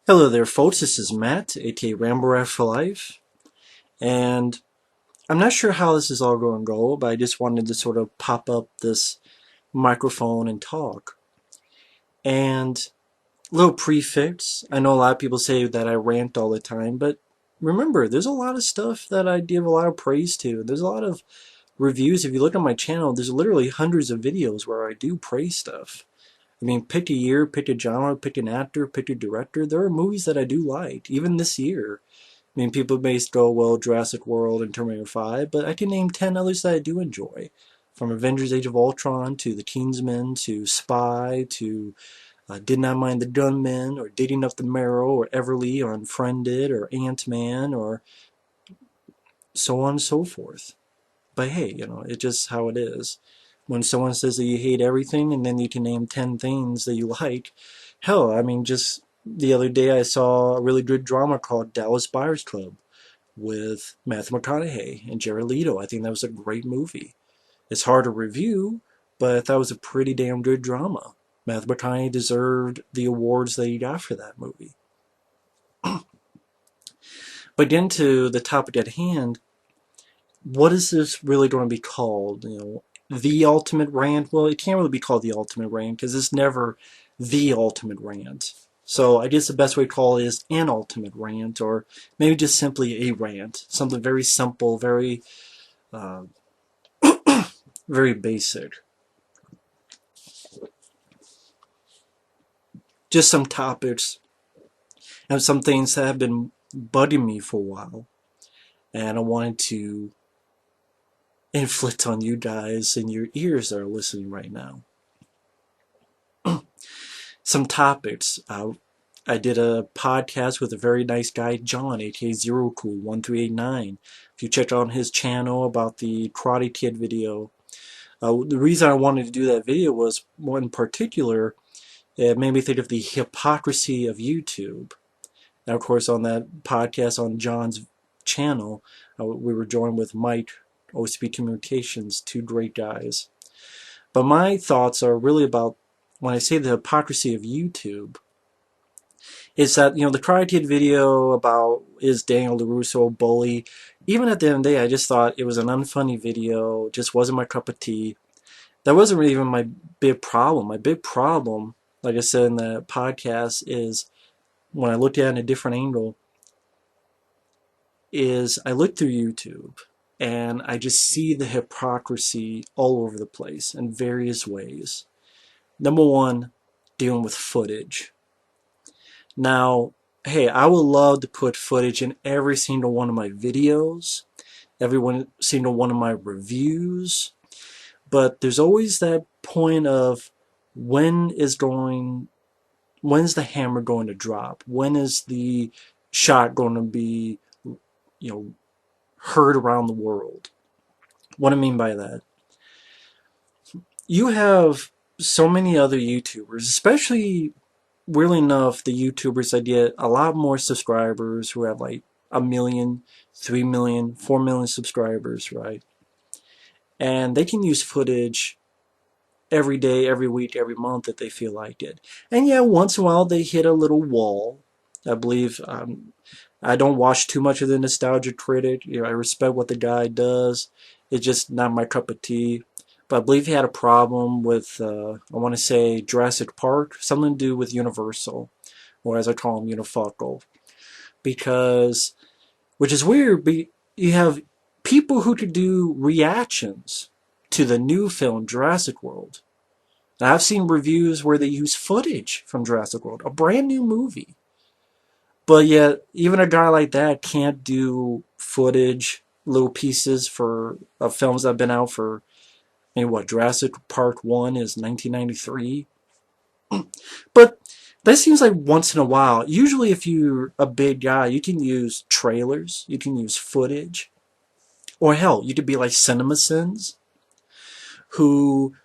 Hello there folks, this is Matt, aka Rambo for Life, and I'm not sure how this is all going to go, but I just wanted to sort of pop up this microphone and talk. And a little prefix, I know a lot of people say that I rant all the time, but remember, there's a lot of stuff that I give a lot of praise to. There's a lot of reviews. If you look at my channel, there's literally hundreds of videos where I do praise stuff. I mean, pick a year, pick a genre, pick an actor, pick a director. There are movies that I do like, even this year. I mean, people may go, well, Jurassic World and Terminator 5, but I can name 10 others that I do enjoy. From Avengers Age of Ultron to The Kingsman to Spy to Did Not Mind the Gunmen or Digging Up the Marrow or Everly or Unfriended or Ant-Man or so on and so forth. But hey, it's just how it is. When someone says that you hate everything and then you can name 10 things that you like, hell, I mean, just the other day I saw a really good drama called Dallas Buyers Club with Matthew McConaughey and Jared Leto. I think that was a great movie. It's hard to review, but I thought it was a pretty damn good drama. Matthew McConaughey deserved the awards that he got for that movie. But getting to the topic at hand, what is this really going to be called? The ultimate rant? Well, it can't really be called the ultimate rant because it's never the ultimate rant. So I guess the best way to call it is an ultimate rant, or maybe just simply a rant. Something very simple, very, very basic. Just some topics and some things that have been bugging me for a while, and I wanted to inflict on you guys in your ears that are listening right now. Some topics. I did a podcast with a very nice guy, John, aka ZeroCool1389. If you check out his channel about the Karate Kid video, the reason I wanted to do that video was, one in particular, it made me think of the hypocrisy of YouTube. Now, of course, on that podcast on John's channel, we were joined with Mike, OCP Communications, two great guys. But my thoughts are really about, when I say the hypocrisy of YouTube, is that, the Karate Kid video about is Daniel LaRusso a bully, even at the end of the day, I just thought it was an unfunny video, just wasn't my cup of tea. That wasn't really even my big problem. My big problem, like I said in the podcast, is when I looked at it in a different angle, is I look through YouTube and I just see the hypocrisy all over the place in various ways. Number one, dealing with footage. Now, hey, I would love to put footage in every single one of my videos, every single one of my reviews, but there's always that point of when's the hammer going to drop? When is the shot going to be, heard around the world? What I mean by that, you have so many other YouTubers, especially, weirdly enough, the YouTubers that get a lot more subscribers, who have like 1 million, 3 million, 4 million subscribers, right? And they can use footage every day, every week, every month if they feel like it. And yeah, once in a while they hit a little wall. I believe, I don't watch too much of the Nostalgia Critic. I respect what the guy does. It's just not my cup of tea. But I believe he had a problem with, I want to say, Jurassic Park, something to do with Universal, or as I call him, Unifuckal. Because, which is weird, but you have people who could do reactions to the new film Jurassic World. Now, I've seen reviews where they use footage from Jurassic World, a brand new movie. But yet, even a guy like that can't do footage, little pieces for films that have been out for, Jurassic Park 1 is 1993. But that seems like once in a while. Usually if you're a big guy, you can use trailers, you can use footage. Or hell, you could be like CinemaSins, who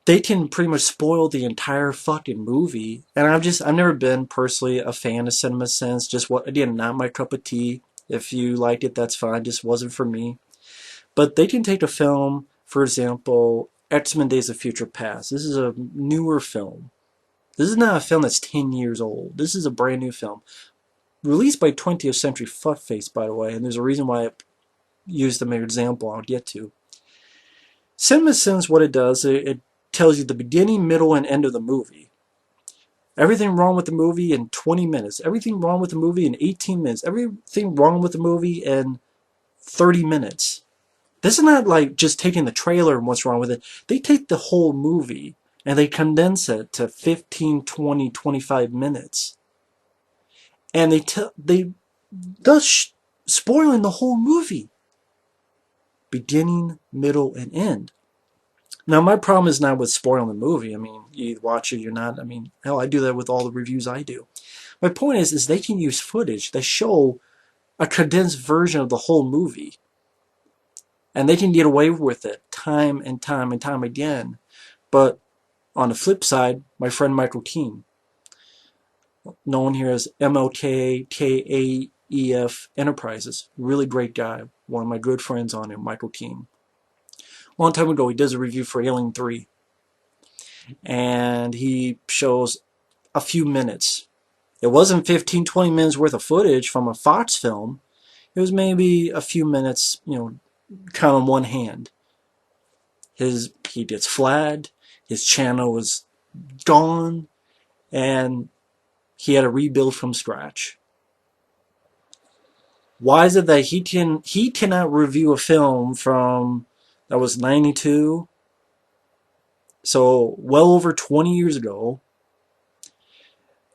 they can pretty much spoil the entire fucking movie. And I've never been personally a fan of CinemaSins. Just again, not my cup of tea. If you liked it, that's fine. Just wasn't for me. But they can take a film, for example, X-Men Days of Future Past. This is a newer film This is not a film that's 10 years old. This is a brand new film. Released by 20th Century Fuckface, by the way, and there's a reason why I used them as an example I'll get to. CinemaSins, what it does, it tells you the beginning, middle, and end of the movie. Everything wrong with the movie in 20 minutes. Everything wrong with the movie in 18 minutes. Everything wrong with the movie in 30 minutes. This is not like just taking the trailer and what's wrong with it. They take the whole movie and they condense it to 15, 20, 25 minutes. And they thus spoiling the whole movie. Beginning, middle, and end. Now, my problem is not with spoiling the movie. I mean, you watch it, you're not. I mean, hell, I do that with all the reviews I do. My point is they can use footage that show a condensed version of the whole movie. And they can get away with it time and time and time again. But on the flip side, my friend Michael Keane, known here as MLKKAEF Enterprises, really great guy, one of my good friends on it, Michael Keane. A long time ago, he does a review for Alien 3. And he shows a few minutes. It wasn't 15, 20 minutes worth of footage from a Fox film. It was maybe a few minutes, count on one hand. He gets flagged, his channel was gone, and he had to rebuild from scratch. Why is it that he cannot review a film from that was 92, so well over 20 years ago,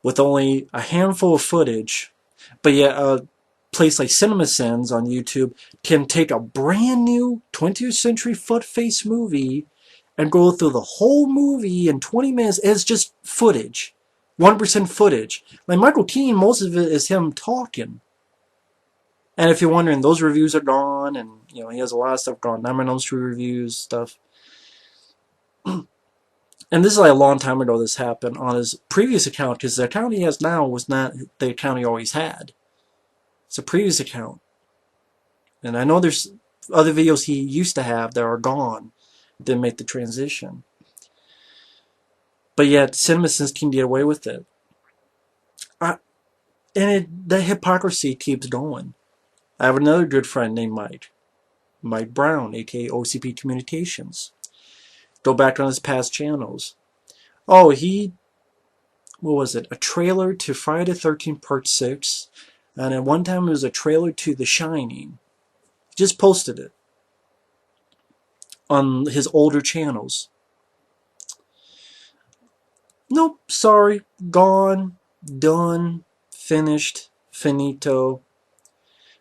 with only a handful of footage, but yet a place like CinemaSins on YouTube can take a brand new 20th century foot-face movie and go through the whole movie in 20 minutes as just footage. 1% footage. Like Michael Keane, most of it is him talking. And if you're wondering, those reviews are gone, and he has a lot of stuff gone. Nightmare on Elm Street reviews, stuff. And this is like a long time ago this happened on his previous account, because the account he has now was not the account he always had. It's a previous account. And I know there's other videos he used to have that are gone, didn't make the transition. But yet, CinemaSins can get away with it. The hypocrisy keeps going. I have another good friend named Mike Brown, aka OCP Communications. Go back on his past channels. Oh, what was it? A trailer to Friday the 13th Part 6. And at one time it was a trailer to The Shining. He just posted it on his older channels. Nope, sorry. Gone. Done. Finished. Finito.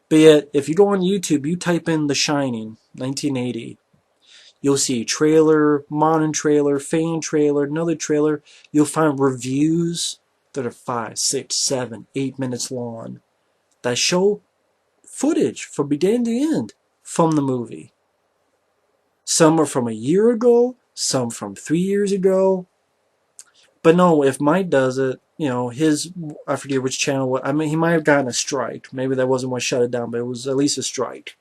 But yet, if you go on YouTube, you type in The Shining, 1980. You'll see trailer, modern trailer, fan trailer, another trailer. You'll find reviews that are 5, 6, 7, 8 minutes long that show footage from beginning to end from the movie. Some are from a year ago, some from 3 years ago. But no, if Mike does it, I forget which channel, I mean, he might have gotten a strike. Maybe that wasn't what shut it down, but it was at least a strike.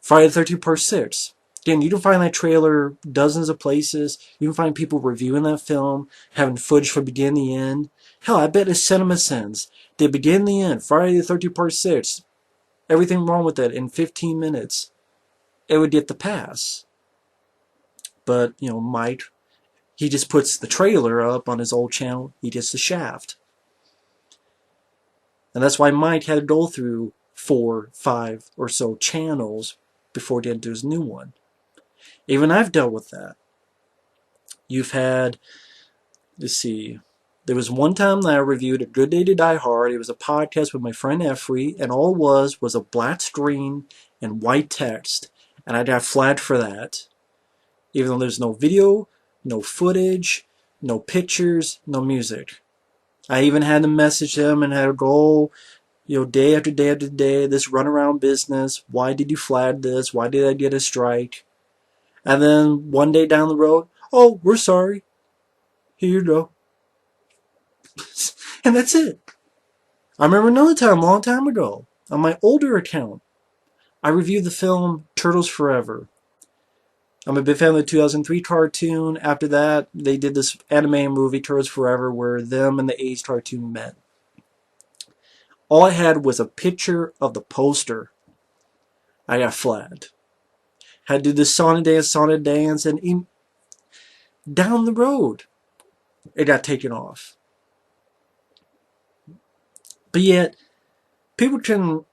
Friday the 13th Part 6. Again, you can find that trailer dozens of places. You can find people reviewing that film, having footage from beginning to end. Hell, I bet it's CinemaSins. They begin the end. Friday the 13th Part 6. Everything wrong with it in 15 minutes. It would get the pass. But, Mike, he just puts the trailer up on his old channel. He gets the shaft. And that's why Mike had to go through 4, 5 or so channels before getting to his new one. Even I've dealt with that. You've had, let's see, there was one time that I reviewed A Good Day to Die Hard. It was a podcast with my friend Efrey, and all it was a black screen and white text. And I got flagged for that. Even though there's no video, no footage, no pictures, no music. I even had to message them and had to go, day after day after day, this runaround business. Why did you flag this? Why did I get a strike? And then one day down the road, oh, we're sorry. Here you go. And that's it. I remember another time, a long time ago, on my older account, I reviewed the film Turtles Forever. I'm a big fan of the 2003 cartoon. After that, they did this anime movie, Turtles Forever, where them and the 80s cartoon met. All I had was a picture of the poster. I got flagged. Had to do this Sonic Dance, and down the road, it got taken off. But yet, people can...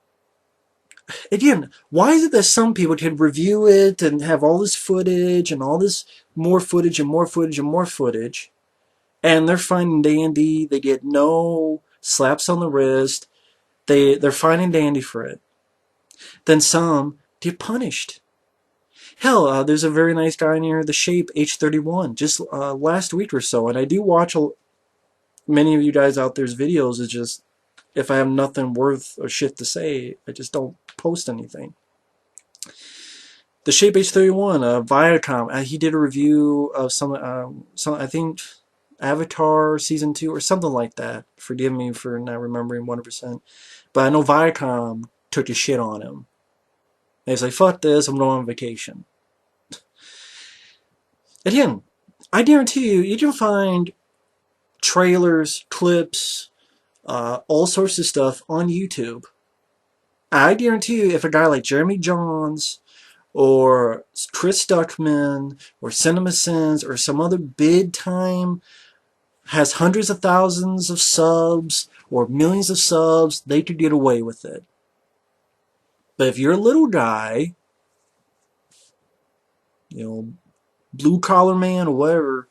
Again, why is it that some people can review it and have all this footage and all this more footage and more footage and more footage, and they're fine and dandy, they get no slaps on the wrist, they're fine and dandy for it. Then some get punished. Hell, there's a very nice guy near the Shape H31 just last week or so, and I do watch many of you guys out there's videos. It's just, if I have nothing worth or shit to say, I just don't post anything. The Shape H31, Viacom, he did a review of some I think Avatar Season 2 or something like that. Forgive me for not remembering 100%. But I know Viacom took a shit on him. And he's like, fuck this, I'm going on vacation. Again, I guarantee you can find trailers, clips, all sorts of stuff on YouTube. I guarantee you, if a guy like Jeremy Johns or Chris Stuckman or CinemaSins or some other big time has hundreds of thousands of subs or millions of subs, they could get away with it. But if you're a little guy, you know, blue collar man or whatever,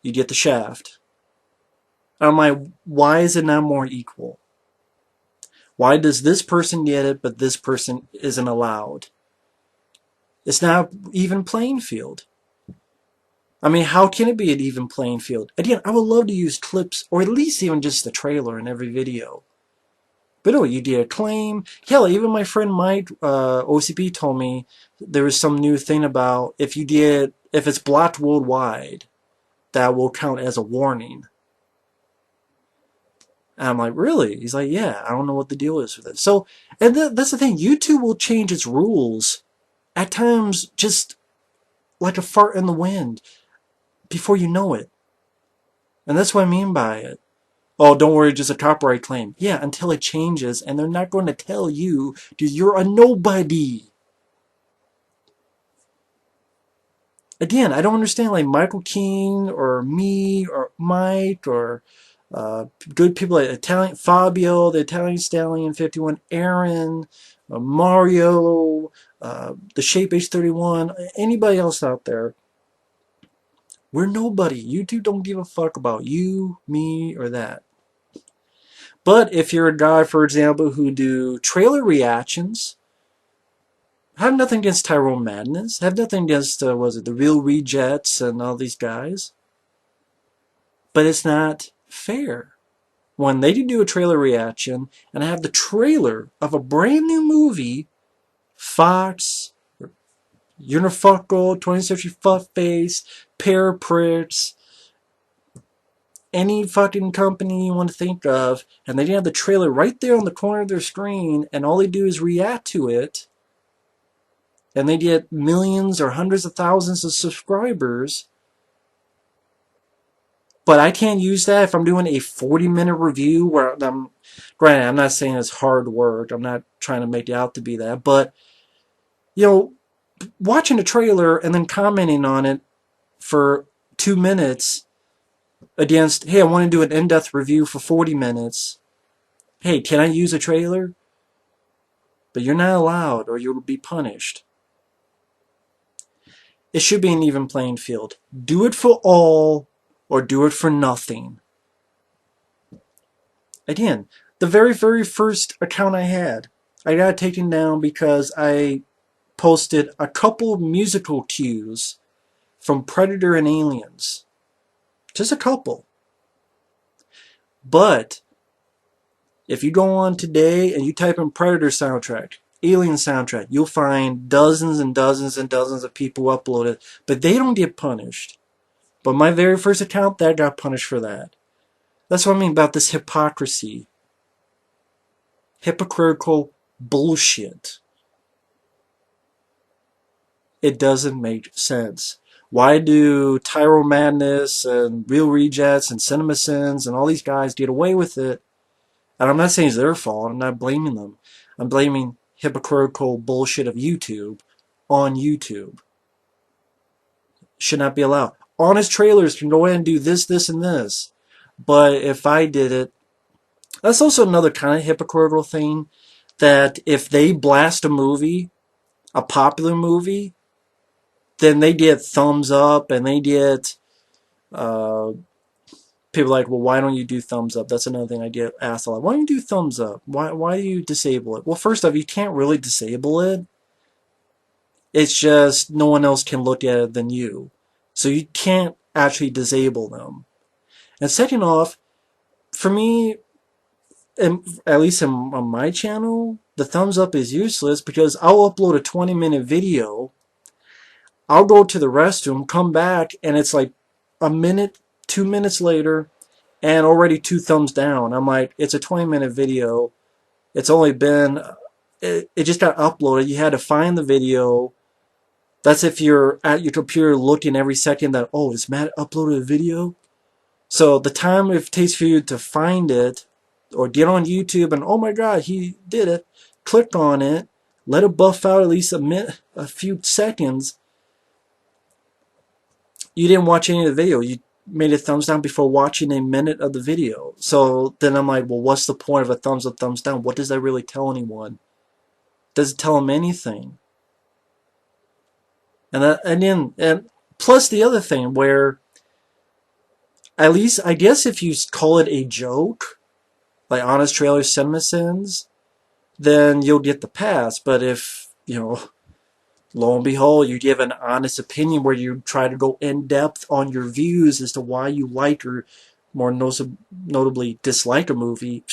you get the shaft. I'm like, why is it not more equal? Why does this person get it, but this person isn't allowed? It's not even playing field. I mean, how can it be an even playing field? Again, I would love to use clips, or at least even just the trailer in every video. But no, you did a claim. Hell, even my friend Mike, OCP, told me there was some new thing about if it's blocked worldwide, that will count as a warning. And I'm like, really? He's like, yeah, I don't know what the deal is with it. So, and that's the thing. YouTube will change its rules at times just like a fart in the wind before you know it. And that's what I mean by it. Oh, don't worry, just a copyright claim. Yeah, until it changes, and they're not going to tell you because you're a nobody. Again, I don't understand, like Michael King or me or Mike or good people like Italian Fabio, the Italian Stallion 51, Aaron, Mario, the Shape H31, anybody else out there. We're nobody. YouTube don't give a fuck about you, me, or that. But if you're a guy, for example, who do trailer reactions, have nothing against Tyrone Madness, have nothing against, the Real Rejets and all these guys. But it's not fair. When they do a trailer reaction, and I have the trailer of a brand new movie, Fox, Unifuckal, 20th Century Fuckface, Pear Pricks, any fucking company you want to think of, and they have the trailer right there on the corner of their screen, and all they do is react to it, and they get millions or hundreds of thousands of subscribers, but I can't use that if I'm doing a 40-minute review where granted, I'm not saying it's hard work, I'm not trying to make it out to be that, but, you know, watching a trailer and then commenting on it for 2 minutes against, hey, I want to do an in-depth review for 40 minutes. Hey, can I use a trailer? But you're not allowed, or you'll be punished. It should be an even playing field. Do it for all, or do it for nothing. Again, the very, very first account I had, I got taken down because I posted a couple of musical cues from Predator and Aliens. Just a couple. But if you go on today and you type in Predator soundtrack, Alien soundtrack, you'll find dozens and dozens and dozens of people uploaded, but they don't get punished. But my very first account, that got punished for that. That's what I mean about this hypocrisy. Hypocritical bullshit. It doesn't make sense. Why do Tyro Madness and Real Rejects and CinemaSins and all these guys get away with it? And I'm not saying it's their fault. I'm not blaming them. I'm blaming hypocritical bullshit of YouTube on YouTube. Should not be allowed. Honest trailers can go in and do this, this, and this. But if I did it, that's also another kind of hypocritical thing, that if they blast a movie, a popular movie, then they get thumbs up and they get people like, well, why don't you do thumbs up? That's another thing I get asked a lot. Why don't you do thumbs up? Why do you disable it? Well, first off, you can't really disable it. It's just no one else can look at it than you. So you can't actually disable them. And second off, for me, at least on my channel, the thumbs up is useless because I'll upload a 20-minute video. I'll go to the restroom, come back, and it's like a minute, 2 minutes later, and already 2 thumbs down. I'm like, it's a 20-minute video. It's only been, it just got uploaded. You had to find the video. That's if you're at your computer looking every second that, oh, is Matt uploaded a video? So the time it takes for you to find it, or get on YouTube and, oh my God, he did it. Click on it. Let it buff out at least a few seconds. You didn't watch any of the video. You made a thumbs down before watching a minute of the video. So then I'm like, well, what's the point of a thumbs up, thumbs down? What does that really tell anyone? Does it tell them anything? And plus the other thing where, at least I guess if you call it a joke, like Honest Trailer CinemaSins, then you'll get the pass. But if, lo and behold, you give an honest opinion where you try to go in depth on your views as to why you like or more notably dislike a movie,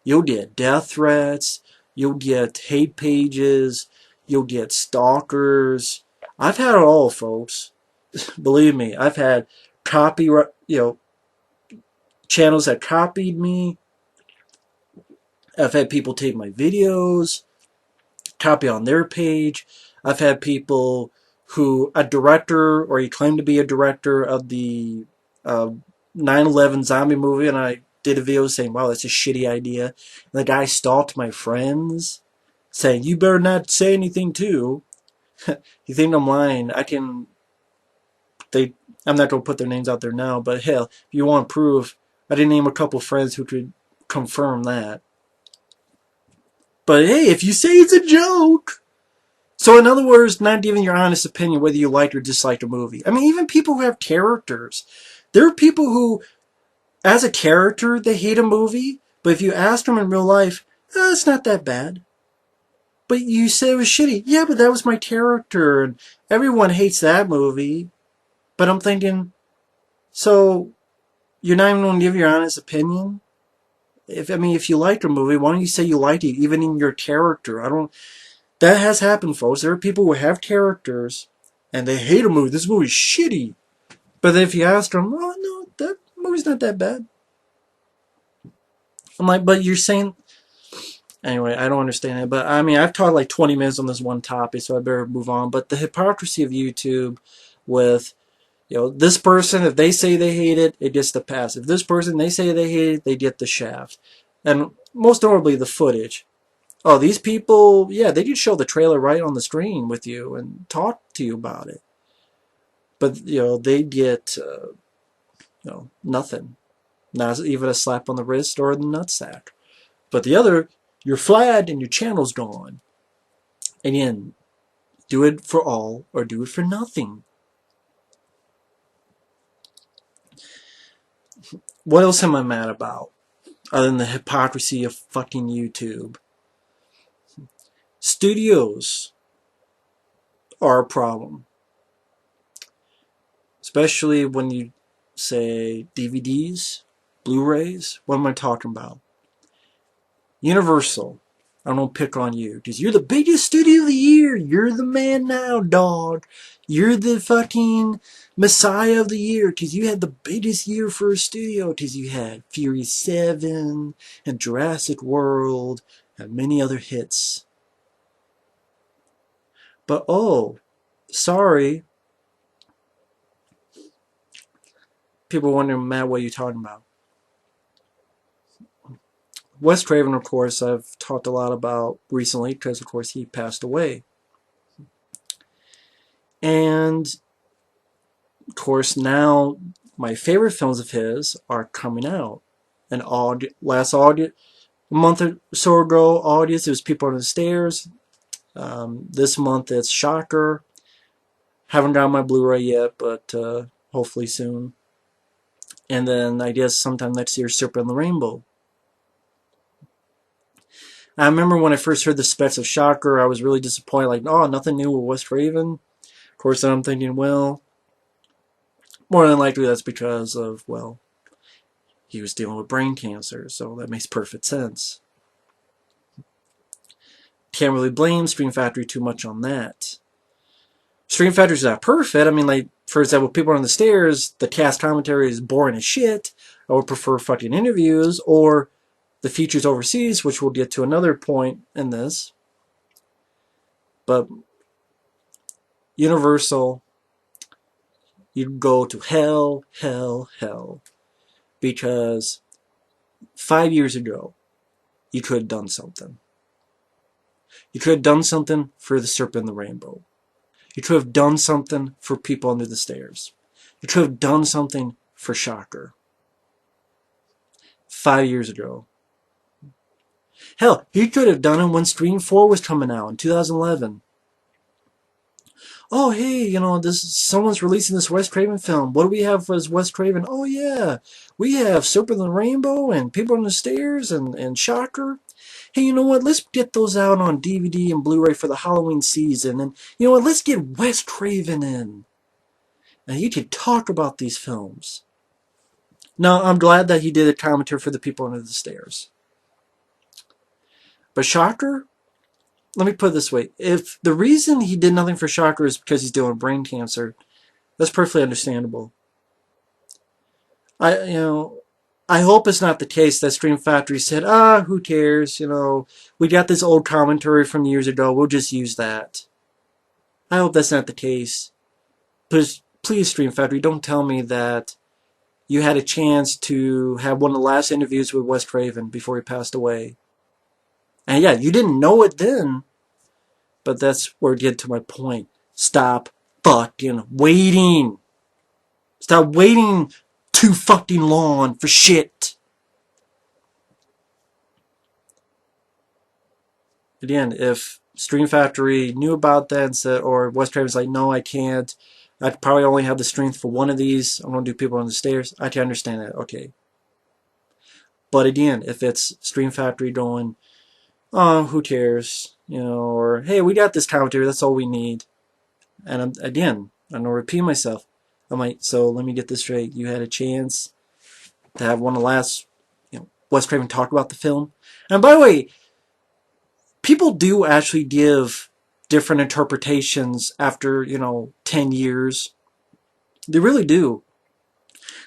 you'll get death threats, you'll get hate pages, you'll get stalkers. I've had it all, folks. Believe me, I've had copyright, channels that copied me. I've had people take my videos, copy on their page. I've had people who, a director, or he claimed to be a director of the 9/11 zombie movie, and I did a video saying, wow, that's a shitty idea. And the guy stalked my friends, saying, you better not say anything too. You think I'm lying? I'm not going to put their names out there now, but hell, if you want proof, I did name a couple friends who could confirm that. But hey, if you say it's a joke. So in other words, not giving your honest opinion whether you like or dislike a movie. I mean, even people who have characters. There are people who, as a character, they hate a movie, but if you ask them in real life, it's not that bad. But you say it was shitty. Yeah, but that was my character, and everyone hates that movie. But I'm thinking, so you're not even going to give your honest opinion? If you like a movie, why don't you say you liked it, even in your character? That has happened, folks. There are people who have characters, and they hate a movie. This movie's shitty. But if you ask them, oh, no, that movie's not that bad. I'm like, but you're saying... Anyway, I don't understand it. But, I mean, I've taught like 20 minutes on this one topic, so I better move on. But the hypocrisy of YouTube with, this person, if they say they hate it, it gets the pass. If this person, they say they hate it, they get the shaft. And most notably, the footage. Oh, these people, yeah, they could show the trailer right on the screen with you and talk to you about it. But, they get, nothing. Not even a slap on the wrist or the nutsack. But the other, you're flagged and your channel's gone. Again, do it for all or do it for nothing. What else am I mad about? Other than the hypocrisy of fucking YouTube. Studios are a problem. Especially when you say DVDs, Blu-rays. What am I talking about? Universal. I don't pick on you because you're the biggest studio of the year. You're the man now, dog. You're the fucking messiah of the year because you had the biggest year for a studio because you had Fury 7 and Jurassic World and many other hits. But oh, sorry. People wondering, Matt, what are you talking about? Wes Craven, of course, I've talked a lot about recently because, of course, he passed away. And, of course, now my favorite films of his are coming out. And last August, a month or so ago, August, it was People on the Stairs. This month, it's Shocker. Haven't got my Blu-ray yet, but hopefully soon. And then I guess sometime next year, Serpent and the Rainbow. I remember when I first heard the specs of Shocker, I was really disappointed. Like, oh, nothing new with Wes Craven. Of course, then I'm thinking, well, more than likely that's because of, well, he was dealing with brain cancer, so that makes perfect sense. Can't really blame Scream Factory too much on that. Scream Factory's not perfect. I mean, like, for example, People on the Stairs, the cast commentary is boring as shit. I would prefer fucking interviews, or the features overseas, which we'll get to another point in this. But Universal, you'd go to hell, hell, hell. Because 5 years ago, you could have done something. You could have done something for The Serpent and the Rainbow. You could have done something for People Under the Stairs. You could have done something for Shocker. 5 years ago. Hell, he could have done it when Scream 4 was coming out in 2011. Oh, hey, you know, someone's releasing this Wes Craven film. What do we have as Wes Craven? Oh, yeah, we have Serpent and the Rainbow and People on the Stairs and Shocker. Hey, you know what? Let's get those out on DVD and Blu-ray for the Halloween season. And you know what? Let's get Wes Craven in. And you could talk about these films. Now, I'm glad that he did a commentary for the People Under the Stairs. But Shocker? Let me put it this way. If the reason he did nothing for Shocker is because he's dealing with brain cancer, that's perfectly understandable. I hope it's not the case that Scream Factory said, who cares? You know, we got this old commentary from years ago. We'll just use that. I hope that's not the case. Please, Scream Factory, don't tell me that you had a chance to have one of the last interviews with Wes Craven before he passed away. And yeah, you didn't know it then, but that's where I get to my point. Stop fucking waiting. Stop waiting too fucking long for shit. Again, if Scream Factory knew about that and said, or Wes Craven's like, no, I can't. I probably only have the strength for one of these. I'm going to do People on the Stairs. I can understand that. Okay. But again, if it's Scream Factory going, oh, who cares? You know, or, hey, we got this commentary, that's all we need. And I'm going to repeat myself. I'm like, so let me get this straight. You had a chance to have one of the last, Wes Craven talk about the film. And by the way, people do actually give different interpretations after, 10 years. They really do.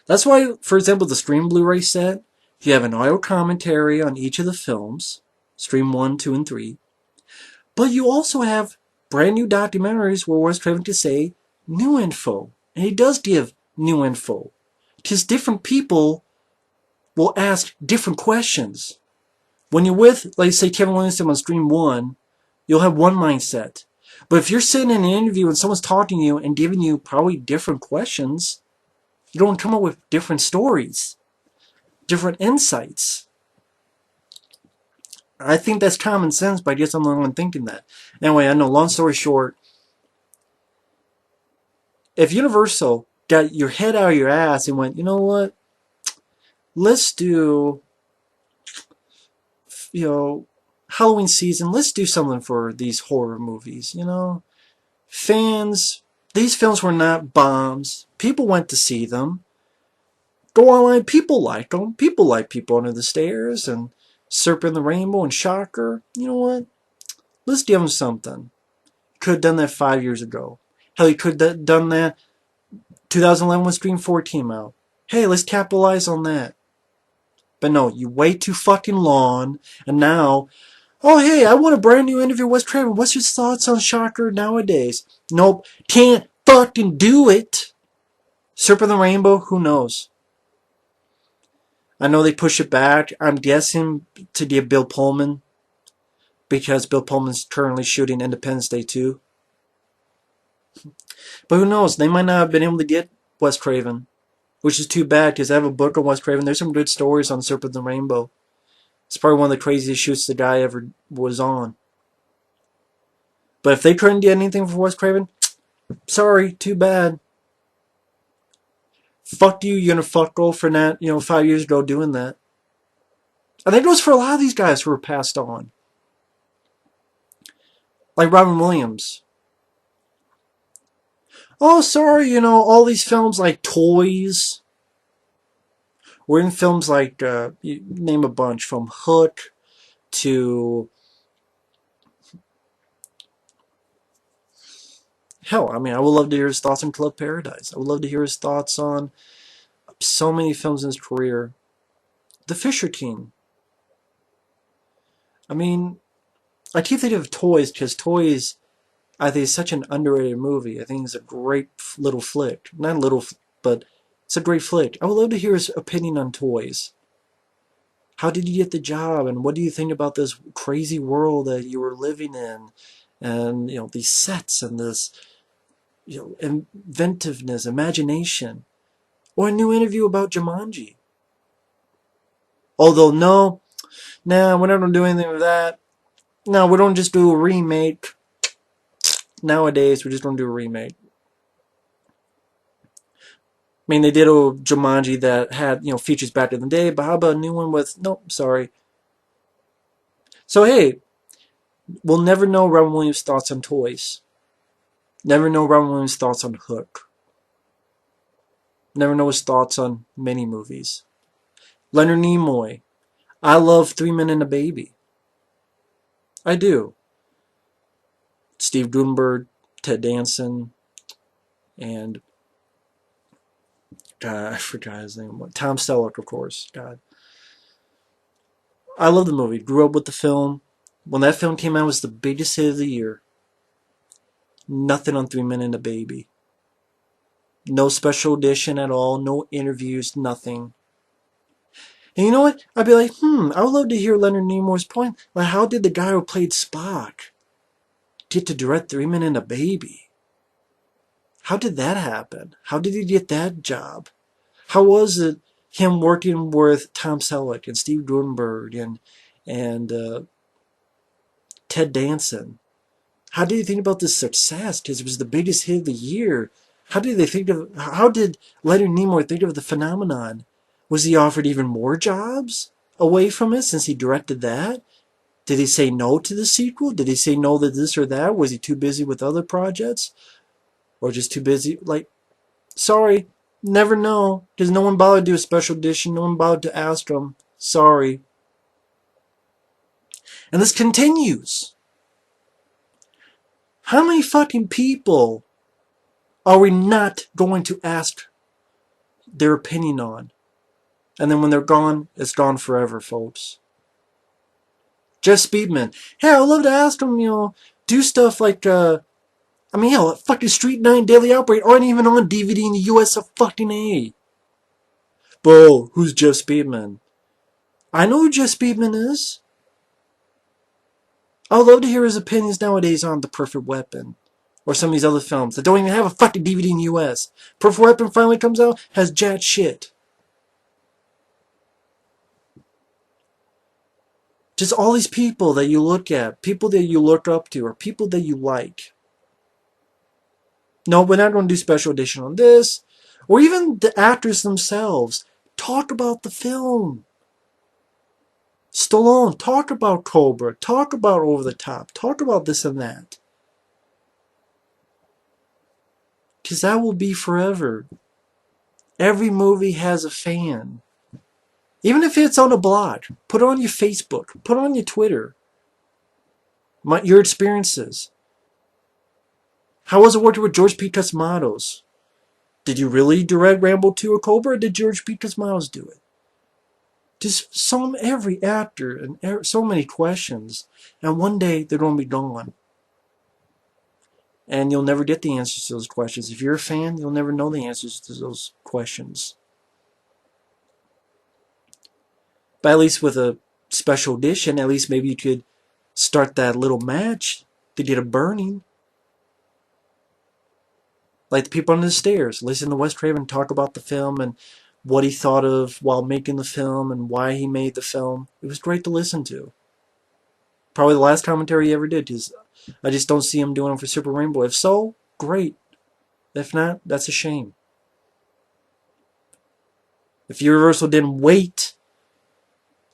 That's why, for example, the Scream Blu-ray set, you have an audio commentary on each of the films. Scream 1, 2, and 3. But you also have brand new documentaries where Wes Craven can say new info. And he does give new info. Because different people will ask different questions. When you're with, like say, Kevin Williamson on Scream 1, you'll have one mindset. But if you're sitting in an interview and someone's talking to you and giving you probably different questions, you're going to come up with different stories, different insights. I think that's common sense, but I guess I'm the only one thinking that. Anyway, I know, long story short, if Universal got your head out of your ass and went, you know what, let's do, Halloween season, let's do something for these horror movies, Fans, these films were not bombs. People went to see them. Go online, people like them. People like People Under the Stairs and Serpent and the Rainbow and Shocker. You know what? Let's give them something. Could have done that 5 years ago. Hell, you could have done that 2011 when Scream 4 came out. Hey, let's capitalize on that. But no, you wait too fucking long, and now Oh, hey, I want a brand new interview with Wes Craven. What's your thoughts on Shocker nowadays? Nope, can't fucking do it. Serpent and the Rainbow, who knows? I know they push it back. I'm guessing to get Bill Pullman, because Bill Pullman's currently shooting Independence Day 2. But who knows? They might not have been able to get Wes Craven, which is too bad, because I have a book on Wes Craven. There's some good stories on Serpent and the Rainbow. It's probably one of the craziest shoots the guy ever was on. But if they couldn't get anything for Wes Craven, sorry, too bad. Fuck you, Unifuckal, for not, 5 years ago doing that. I think it goes for a lot of these guys who were passed on. Like Robin Williams. Oh, sorry, all these films like Toys. We're in films like, you name a bunch, from Hook to... Hell, I would love to hear his thoughts on Club Paradise. I would love to hear his thoughts on so many films in his career. The Fisher King. I keep thinking of Toys, because Toys, I think, is such an underrated movie. I think it's a great little flick. Not little, but it's a great flick. I would love to hear his opinion on Toys. How did you get the job, and what do you think about this crazy world that you were living in? And, these sets and this, inventiveness, imagination. Or a new interview about Jumanji. Although, no, nah, we're not going to do anything with that. No, we don't just do a remake. Nowadays, we're just going to do a remake. They did a Jumanji that had, features back in the day, but how about a new one with, nope, sorry. So, hey, we'll never know Robin Williams' thoughts on Toys. Never know Robin Williams' thoughts on Hook. Never know his thoughts on many movies. Leonard Nimoy. I love 3 Men and a Baby. I do. Steve Gutenberg, Ted Danson, and God, I forgot his name. Tom Selleck, of course. God. I love the movie. Grew up with the film. When that film came out, it was the biggest hit of the year. Nothing on 3 Men and a Baby. No special edition at all. No interviews. Nothing. And you know what? I'd be like, I would love to hear Leonard Nimoy's point. Like, how did the guy who played Spock get to direct 3 Men and a Baby? How did that happen? How did he get that job? How was it him working with Tom Selleck and Steve Gutenberg and Ted Danson? How did you think about this success? Because it was the biggest hit of the year. How did Leonard Nimoy think of the phenomenon? Was he offered even more jobs away from it since he directed that? Did he say no to the sequel? Did he say no to this or that? Was he too busy with other projects? Or just too busy? Sorry, never know. Because no one bothered to do a special edition. No one bothered to ask him. Sorry. And this continues. How many fucking people are we not going to ask their opinion on? And then when they're gone, it's gone forever, folks. Jeff Speakman. Hey, I'd love to ask him, do stuff like, hell, fucking Street 9 Daily Outbreak aren't even on DVD in the US of fucking A. Bro, who's Jeff Speakman? I know who Jeff Speakman is. I would love to hear his opinions nowadays on The Perfect Weapon. Or some of these other films that don't even have a fucking DVD in the US. Perfect Weapon finally comes out, has jack shit. Just all these people that you look at, people that you look up to, or people that you like. No, we're not going to do special edition on this. Or even the actors themselves. Talk about the film. Stallone, talk about Cobra. Talk about Over the Top. Talk about this and that. Because that will be forever. Every movie has a fan. Even if it's on a blog. Put it on your Facebook. Put it on your Twitter. Your experiences. How was it working with George P. Cosmatos? Did you really direct Rambo 2 or Cobra, or did George P. Cosmatos do it? Just every actor and so many questions. And one day they're going to be gone. And you'll never get the answers to those questions. If you're a fan, you'll never know the answers to those questions. But at least with a special edition, at least maybe you could start that little match to get a burning. Like the people under the stairs. Listen to Wes Craven talk about the film and what he thought of while making the film and why he made the film. It was great to listen to. Probably the last commentary he ever did, because I just don't see him doing it for Super Rainbow. If so, great. If not, that's a shame. If Universal didn't wait,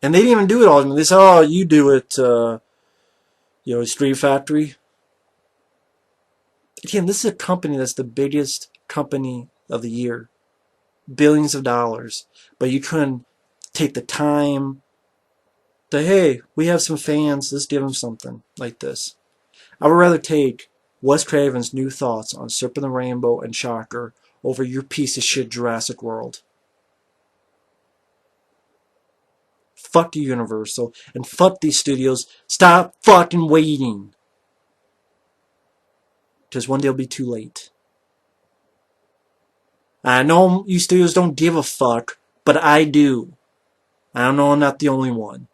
and they didn't even do it all, they said, oh, you do it, Street Factory. Again, this is a company that's the biggest company of the year. Billions of dollars. But you couldn't take the time to, hey, we have some fans, let's give them something like this. I would rather take Wes Craven's new thoughts on Serpent the Rainbow and Shocker over your piece of shit Jurassic World. Fuck you, Universal, and fuck these studios. Stop fucking waiting. Because one day it'll be too late. I know you studios don't give a fuck, but I do. I know I'm not the only one.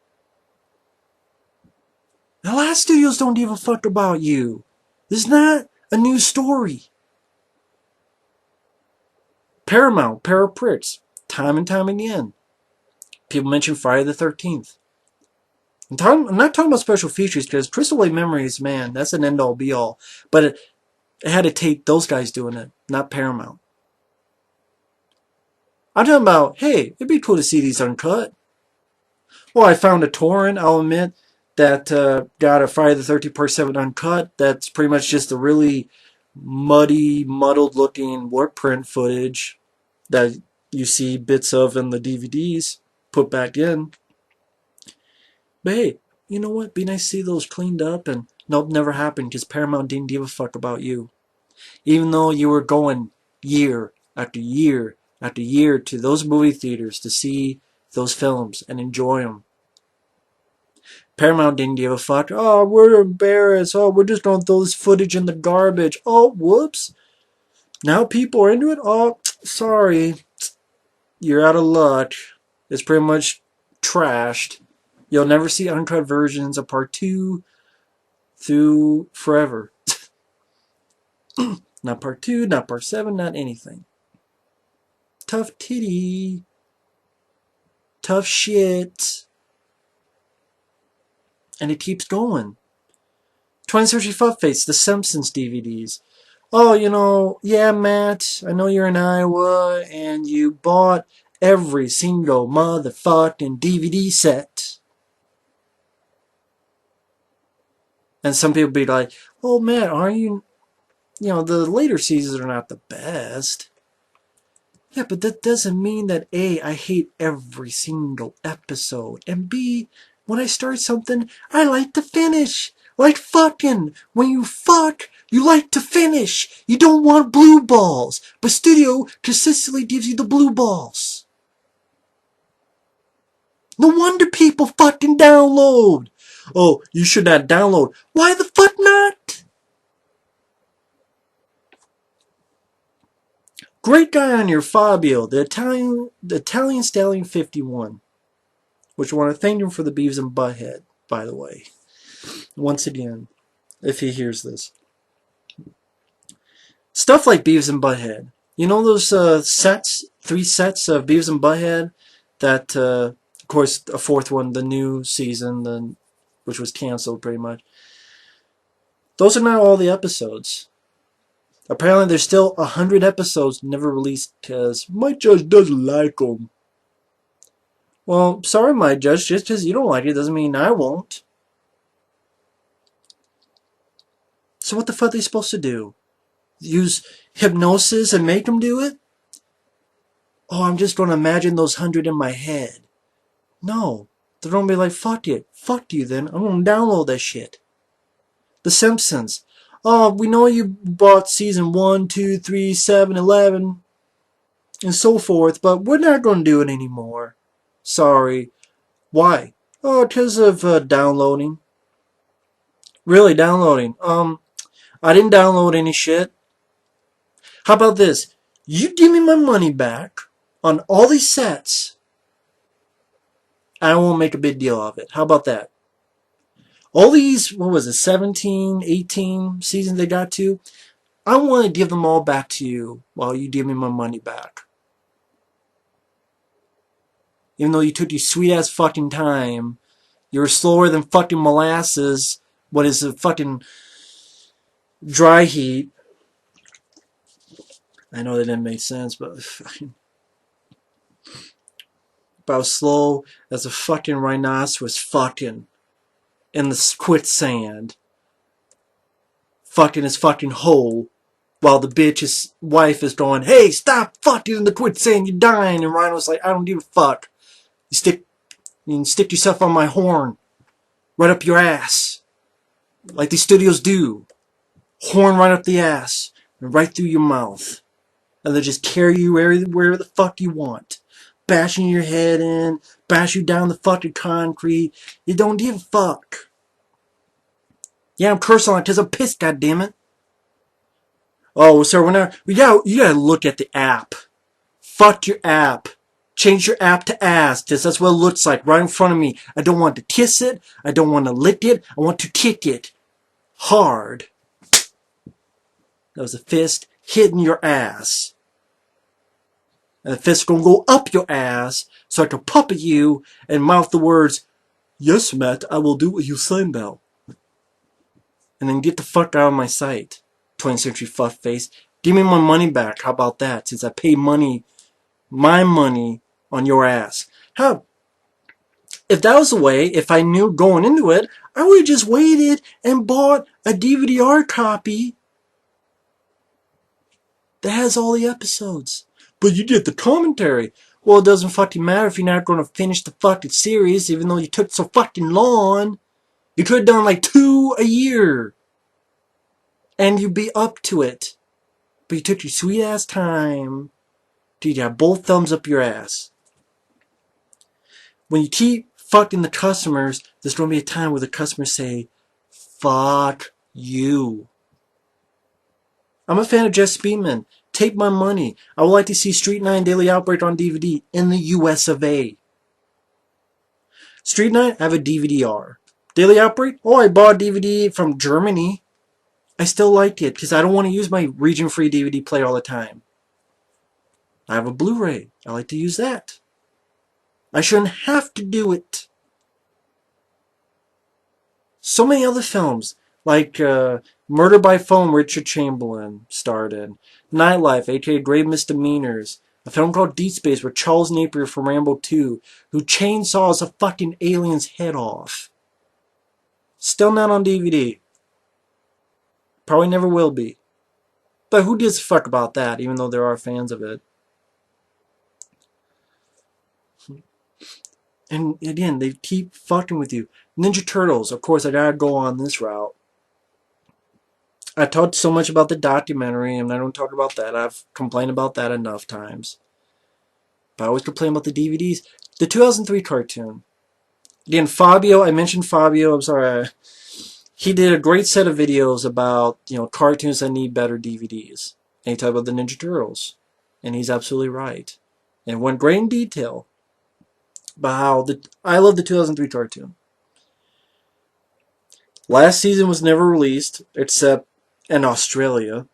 A lot of studios don't give a fuck about you. This is not a new story. Paramount, pair of pricks, time and time again. People mention Friday the 13th. I'm not talking about special features, because Crystal Lake Memories, man, that's an end-all be-all. But it had to take those guys doing it, not Paramount. I'm talking about, hey, it'd be cool to see these uncut. Well, I found a torrent, I'll admit, that got a Friday the 13th Part 7 uncut. That's pretty much just a really muddy, muddled-looking work print footage that you see bits of in the DVDs put back in. But hey, you know what? Be nice to see those cleaned up, and nope, never happened, because Paramount didn't give a fuck about you. Even though you were going year after year after year to those movie theaters to see those films and enjoy them. Paramount didn't give a fuck. Oh, we're embarrassed. Oh, we're just going to throw this footage in the garbage. Oh, whoops. Now people are into it. Oh, sorry. You're out of luck. It's pretty much trashed. You'll never see uncut versions of Part 2 through forever. Not Part 2, not Part 7, not anything. Tough titty. Tough shit. And it keeps going. 20th Century Fuckface, the Simpsons DVDs. Oh, yeah, Matt, I know you're in Iowa, and you bought every single motherfucking DVD set. And some people be like, oh, Matt, aren't you... the later seasons are not the best. Yeah, but that doesn't mean that A, I hate every single episode, and B, when I start something, I like to finish. Like fucking. When you fuck, you like to finish. You don't want blue balls, but studio consistently gives you the blue balls. No wonder people fucking download. Oh, you should not download. Why the fuck not? Great guy on your Fabio, the Italian Stallion 51. Which I want to thank him for the Beavis and Butthead, by the way. Once again, if he hears this. Stuff like Beavis and Butthead. You know those sets, 3 sets of Beavis and Butthead? That, of course, a 4th one, the new season, which was canceled pretty much. Those are not all the episodes. Apparently there's still 100 episodes never released because my judge doesn't like them. Well, sorry, my judge, just because you don't like it doesn't mean I won't. So what the fuck are they supposed to do? Use hypnosis and make them do it? Oh, I'm just going to imagine those 100 in my head. No. They're going to be like, fuck it. Fuck you then. I'm going to download that shit. The Simpsons. Oh, we know you bought season 1, 2, 3, 7, 11, and so forth, but we're not going to do it anymore. Sorry. Why? Oh, because of downloading. Really, downloading. I didn't download any shit. How about this? You give me my money back on all these sets, and I won't make a big deal of it. How about that? All these, what was it, 17, 18 seasons they got to? I want to give them all back to you while you give me my money back. Even though you took your sweet ass fucking time, you were slower than fucking molasses. What is it, fucking dry heat? I know that didn't make sense, but about slow as a fucking rhinoceros fucking in the quicksand. Fucking his fucking hole while the bitch's wife is going, hey, stop fucking in the quicksand, you're dying. And Rhino's like, I don't give a fuck. You can stick yourself on my horn right up your ass. Like these studios do. Horn right up the ass and right through your mouth. And they just carry you wherever the fuck you want. Bashing your head in, bash you down the fucking concrete. You don't give a fuck. Yeah, I'm cursing on it because I'm pissed, goddammit. Oh, so you gotta look at the app. Fuck your app. Change your app to ass, because that's what it looks like right in front of me. I don't want to kiss it. I don't want to lick it. I want to kick it. Hard. That was a fist hitting your ass. And the fist is going to go up your ass so I can puppet you and mouth the words, yes, Matt, I will do what you say now. And then get the fuck out of my sight. 20th century fuck face. Give me my money back. How about that? Since I paid money, my money, on your ass. How? If that was the way, if I knew going into it, I would have just waited and bought a DVD-R copy that has all the episodes. But you did the commentary. Well, it doesn't fucking matter if you're not going to finish the fucking series, even though you took so fucking long. You could have done like 2 a year. And you'd be up to it. But you took your sweet ass time. Dude, you have both thumbs up your ass. When you keep fucking the customers, there's going to be a time where the customers say, fuck you. I'm a fan of Jeff Speakman. Take my money. I would like to see Street 9 Daily Outbreak on DVD in the US of A. Street 9, I have a DVD-R. Daily Outbreak? Oh, I bought a DVD from Germany. I still like it because I don't want to use my region-free DVD player all the time. I have a Blu-ray. I like to use that. I shouldn't have to do it. So many other films, like Murder by Phone, Richard Chamberlain starred in. Nightlife, aka Grave Misdemeanors. A film called Deep Space with Charles Napier from Rambo 2, who chainsaws a fucking alien's head off. Still not on DVD. Probably never will be. But who gives a fuck about that, even though there are fans of it? And again, they keep fucking with you. Ninja Turtles, of course, I gotta go on this route. I talked so much about the documentary, and I don't talk about that. I've complained about that enough times. But I always complain about the DVDs. The 2003 cartoon. Again, Fabio, I mentioned Fabio, I'm sorry. He did a great set of videos about, cartoons that need better DVDs. And he talked about the Ninja Turtles. And he's absolutely right. And went great in detail about how I love the 2003 cartoon. Last season was never released, except in Australia.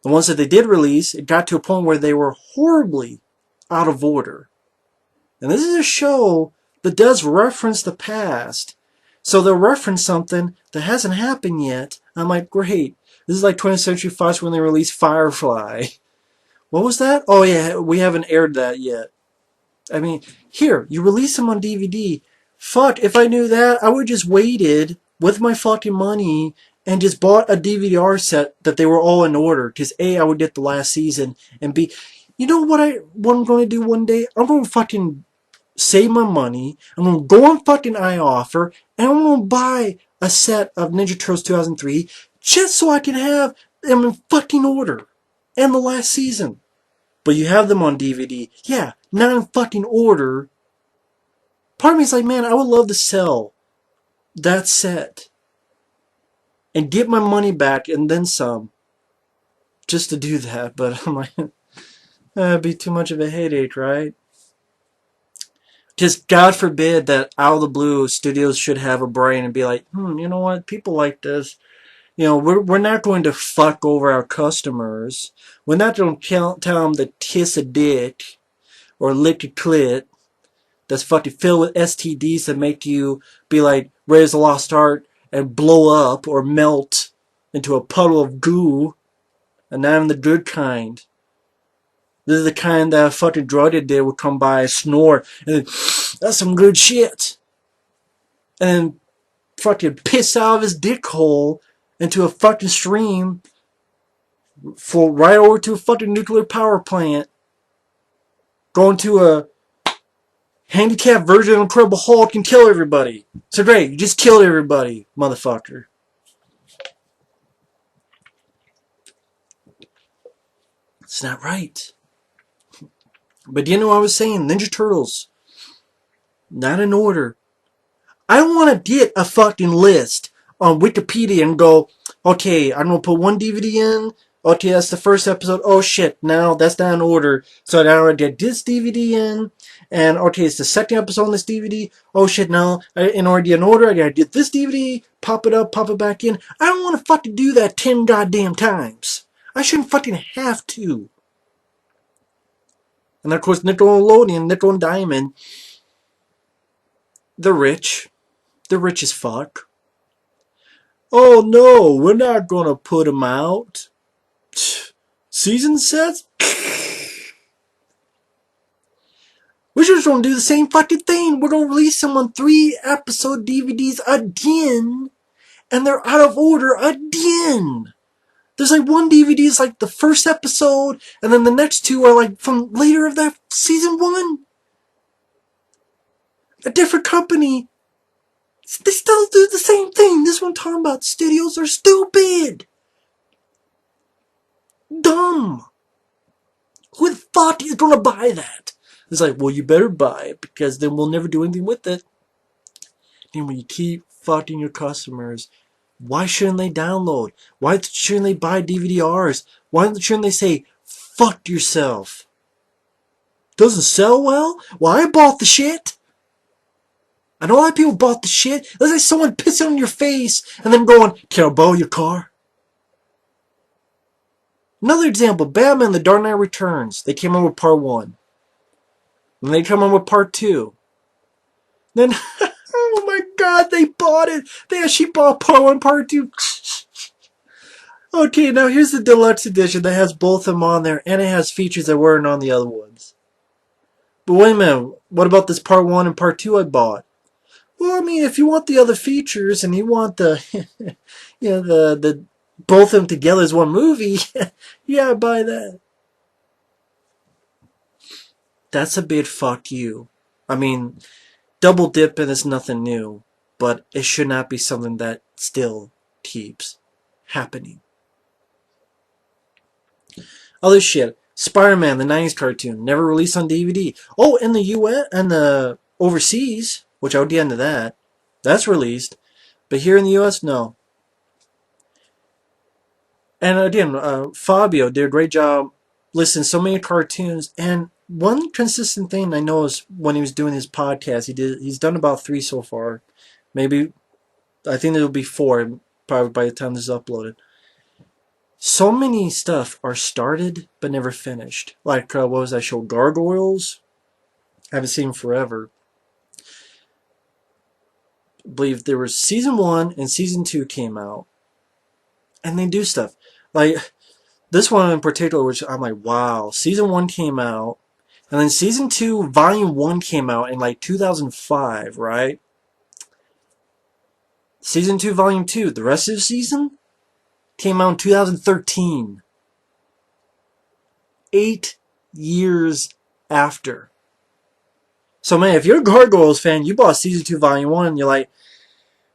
The ones that they did release, it got to a point where they were horribly out of order. And this is a show that does reference the past. So they'll reference something that hasn't happened yet. I'm like, great. This is like 20th Century Fox when they released Firefly. What was that? Oh yeah, we haven't aired that yet. I mean, here, you release them on DVD. Fuck, if I knew that, I would just waited with my fucking money and just bought a DVD-R set that they were all in order. Because A, I would get the last season, and B, you know what I'm going to do one day? I'm going to fucking save my money. I'm going to go on fucking ioffer, and I'm going to buy a set of Ninja Turtles 2003 just so I can have them in fucking order. And the last season. But you have them on DVD. Yeah, not in fucking order. Part of me is like, man, I would love to sell that set and get my money back and then some just to do that. But I'm like, that'd be too much of a headache, right? Just God forbid that out of the blue, studios should have a brain and be like, you know what? People like this. You know, we're not going to fuck over our customers. We're not going to tell them to kiss a dick or lick a clit that's fucking filled with STDs that make you be like Raiders of the Lost Ark and blow up or melt into a puddle of goo, and not even the good kind. This is the kind that a fucking drug addict would come by and snore, and then, that's some good shit. And then fucking piss out of his dick hole into a fucking stream, float right over to a fucking nuclear power plant, going to a handicapped version of Incredible Hulk and kill everybody. So great, you just killed everybody, motherfucker. It's not right. But you know what I was saying? Ninja Turtles. Not in order. I want to get a fucking list on Wikipedia and go, okay, I'm going to put one DVD in. Okay, that's the first episode. Oh shit, now that's not in order. So now I get this DVD in. And okay, it's the second episode on this DVD. Oh shit, now in order, I gotta get this DVD, pop it up, pop it back in. I don't want to fucking do that 10 goddamn times. I shouldn't fucking have to. And of course, Nickelodeon, Nickel and Diamond, they're rich. They're rich as fuck. Oh no, we're not gonna put them out. Season sets? We're just gonna do the same fucking thing. We're gonna release them on 3-episode DVDs again, and they're out of order again. There's like one DVD is like the first episode, and then the next two are like from later of that season 1. A different company. They still do the same thing. This one I'm talking about. Studios are stupid. Dumb. Who the fuck is gonna buy that? It's like, well, you better buy it because then we'll never do anything with it. And when you keep fucking your customers, why shouldn't they download? Why shouldn't they buy DVD-Rs? Why shouldn't they say, fuck yourself? Doesn't sell well? Well, I bought the shit. I know a lot of people bought the shit. That's like someone pissing on your face and then going, can I borrow your car? Another example, Batman The Dark Knight Returns. They came out with part 1. Then they come out with part 2. Then, oh my god, they bought it. They actually bought part 1, part 2. Okay, now here's the deluxe edition that has both of them on there, and it has features that weren't on the other ones. But wait a minute, what about this part 1 and part 2 I bought? Well, I mean, if you want the other features and you want the, you know, the both of them together as one movie, yeah, buy that. That's a big fuck you. I mean, double dipping is nothing new, but it should not be something that still keeps happening. Other shit. Spider-Man, the 90s cartoon, never released on DVD. Oh, in the US and the overseas, which I'll get into that. That's released. But here in the US, no. And again, Fabio did a great job listing so many cartoons. And one consistent thing I noticed when he was doing his podcast, he's done about 3 so far. Maybe, I think there'll be 4, probably by the time this is uploaded. So many stuff are started but never finished. Like, what was that show? Gargoyles? I haven't seen forever. I believe there was season 1 and season 2 came out. And they do stuff. Like, this one in particular, which I'm like, wow. Season 1 came out. And then season 2, volume 1 came out in like 2005, right? Season 2, volume 2. The rest of the season came out in 2013. 8 years after. So man, if you're a Gargoyles fan, you bought season 2, volume 1, and you're like,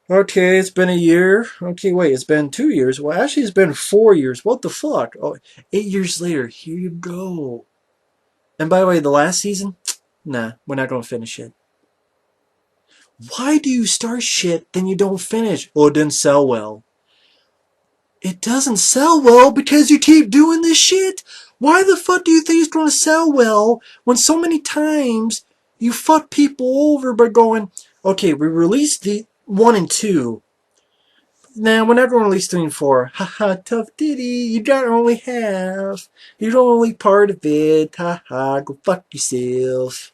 okay, it's been a year. Okay, wait, it's been 2 years. Well, actually, it's been 4 years. What the fuck? Oh, 8 years later, here you go. And by the way, the last season, nah, we're not going to finish it. Why do you start shit, then you don't finish? Oh, it didn't sell well. It doesn't sell well because you keep doing this shit. Why the fuck do you think it's going to sell well when so many times you fuck people over by going, okay, we released the 1 and 2. Now, we're not going to release 3 and 4. Haha, tough ditty. You got only half. You're only part of it. Haha, go fuck yourself.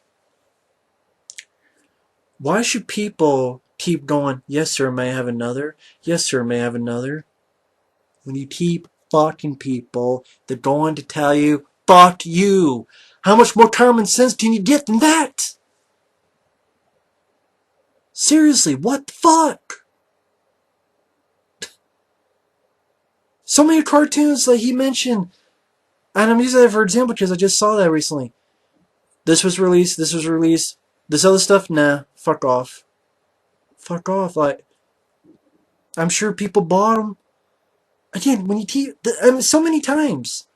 Why should people keep going, yes, sir, may I have another? Yes, sir, may I have another? When you keep fucking people, they're going to tell you, fuck you. How much more common sense can you get than that? Seriously, what the fuck? So many cartoons like he mentioned, and I'm using that for example because I just saw that recently. This was released, this was released. This other stuff, nah, fuck off. Fuck off. Like, I'm sure people bought them. Again, when you keep, so many times.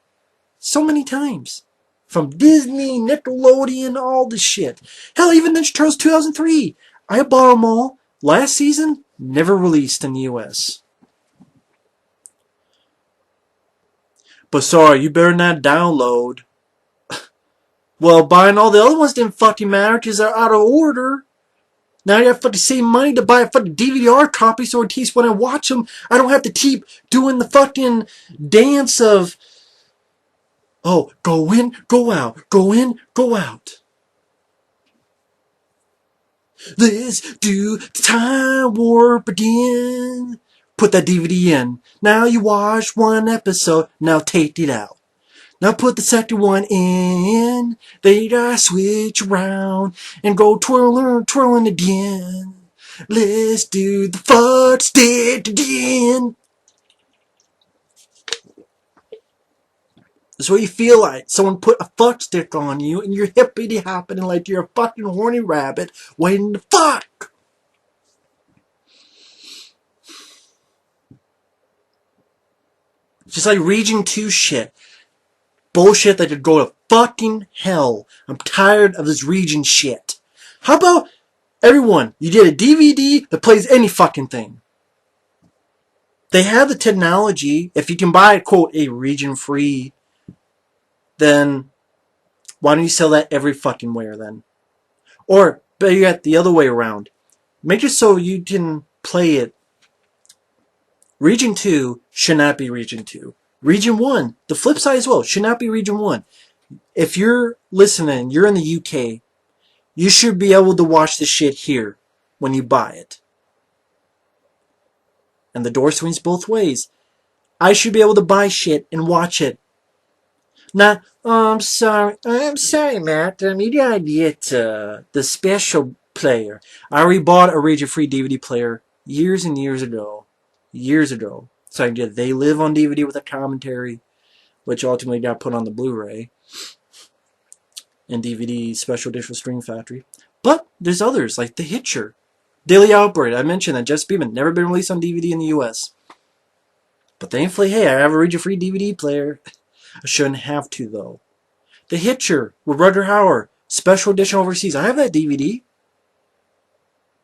So many times. From Disney, Nickelodeon, all this shit. Hell, even Ninja Turtles 2003. I bought them all. Last season, never released in the US. But sorry, you better not download. Well, buying all the other ones didn't fucking matter because they're out of order. Now I got to save money to buy a fucking DVD copy so in case when I watch them, I don't have to keep doing the fucking dance of, oh, go in, go out, go in, go out. Let's do the time warp again. Put that DVD in. Now you watch one episode, now take it out. Now put the second one in. Then you gotta switch around and go twirling again. Let's do the fuck stick again. That's what you feel like. Someone put a fuck stick on you and you're hippity hopping like you're a fucking horny rabbit waiting to fuck. Just like Region 2 shit. Bullshit that could go to fucking hell. I'm tired of this Region shit. How about everyone, you get a DVD that plays any fucking thing. They have the technology. If you can buy, quote, a region free, then why don't you sell that every fucking where then? Or better yet, the other way around. Make it so you can play it. Region 2 should not be Region 2. Region 1, the flip side as well, should not be Region 1. If you're listening, you're in the UK, you should be able to watch this shit here when you buy it. And the door swings both ways. I should be able to buy shit and watch it. Not, oh, I'm sorry, Matt. You gotta get the special player. I already bought a region-free DVD player years and years ago. So I can get They Live on DVD with a commentary, which ultimately got put on the Blu-ray and DVD special edition Stream Factory. But there's others, like The Hitcher, Daily Outbreak. I mentioned that Jeff Speakman never been released on DVD in the US. But thankfully, hey, I have a region-free DVD player. I shouldn't have to, though. The Hitcher with Rutger Hauer, special edition overseas. I have that DVD.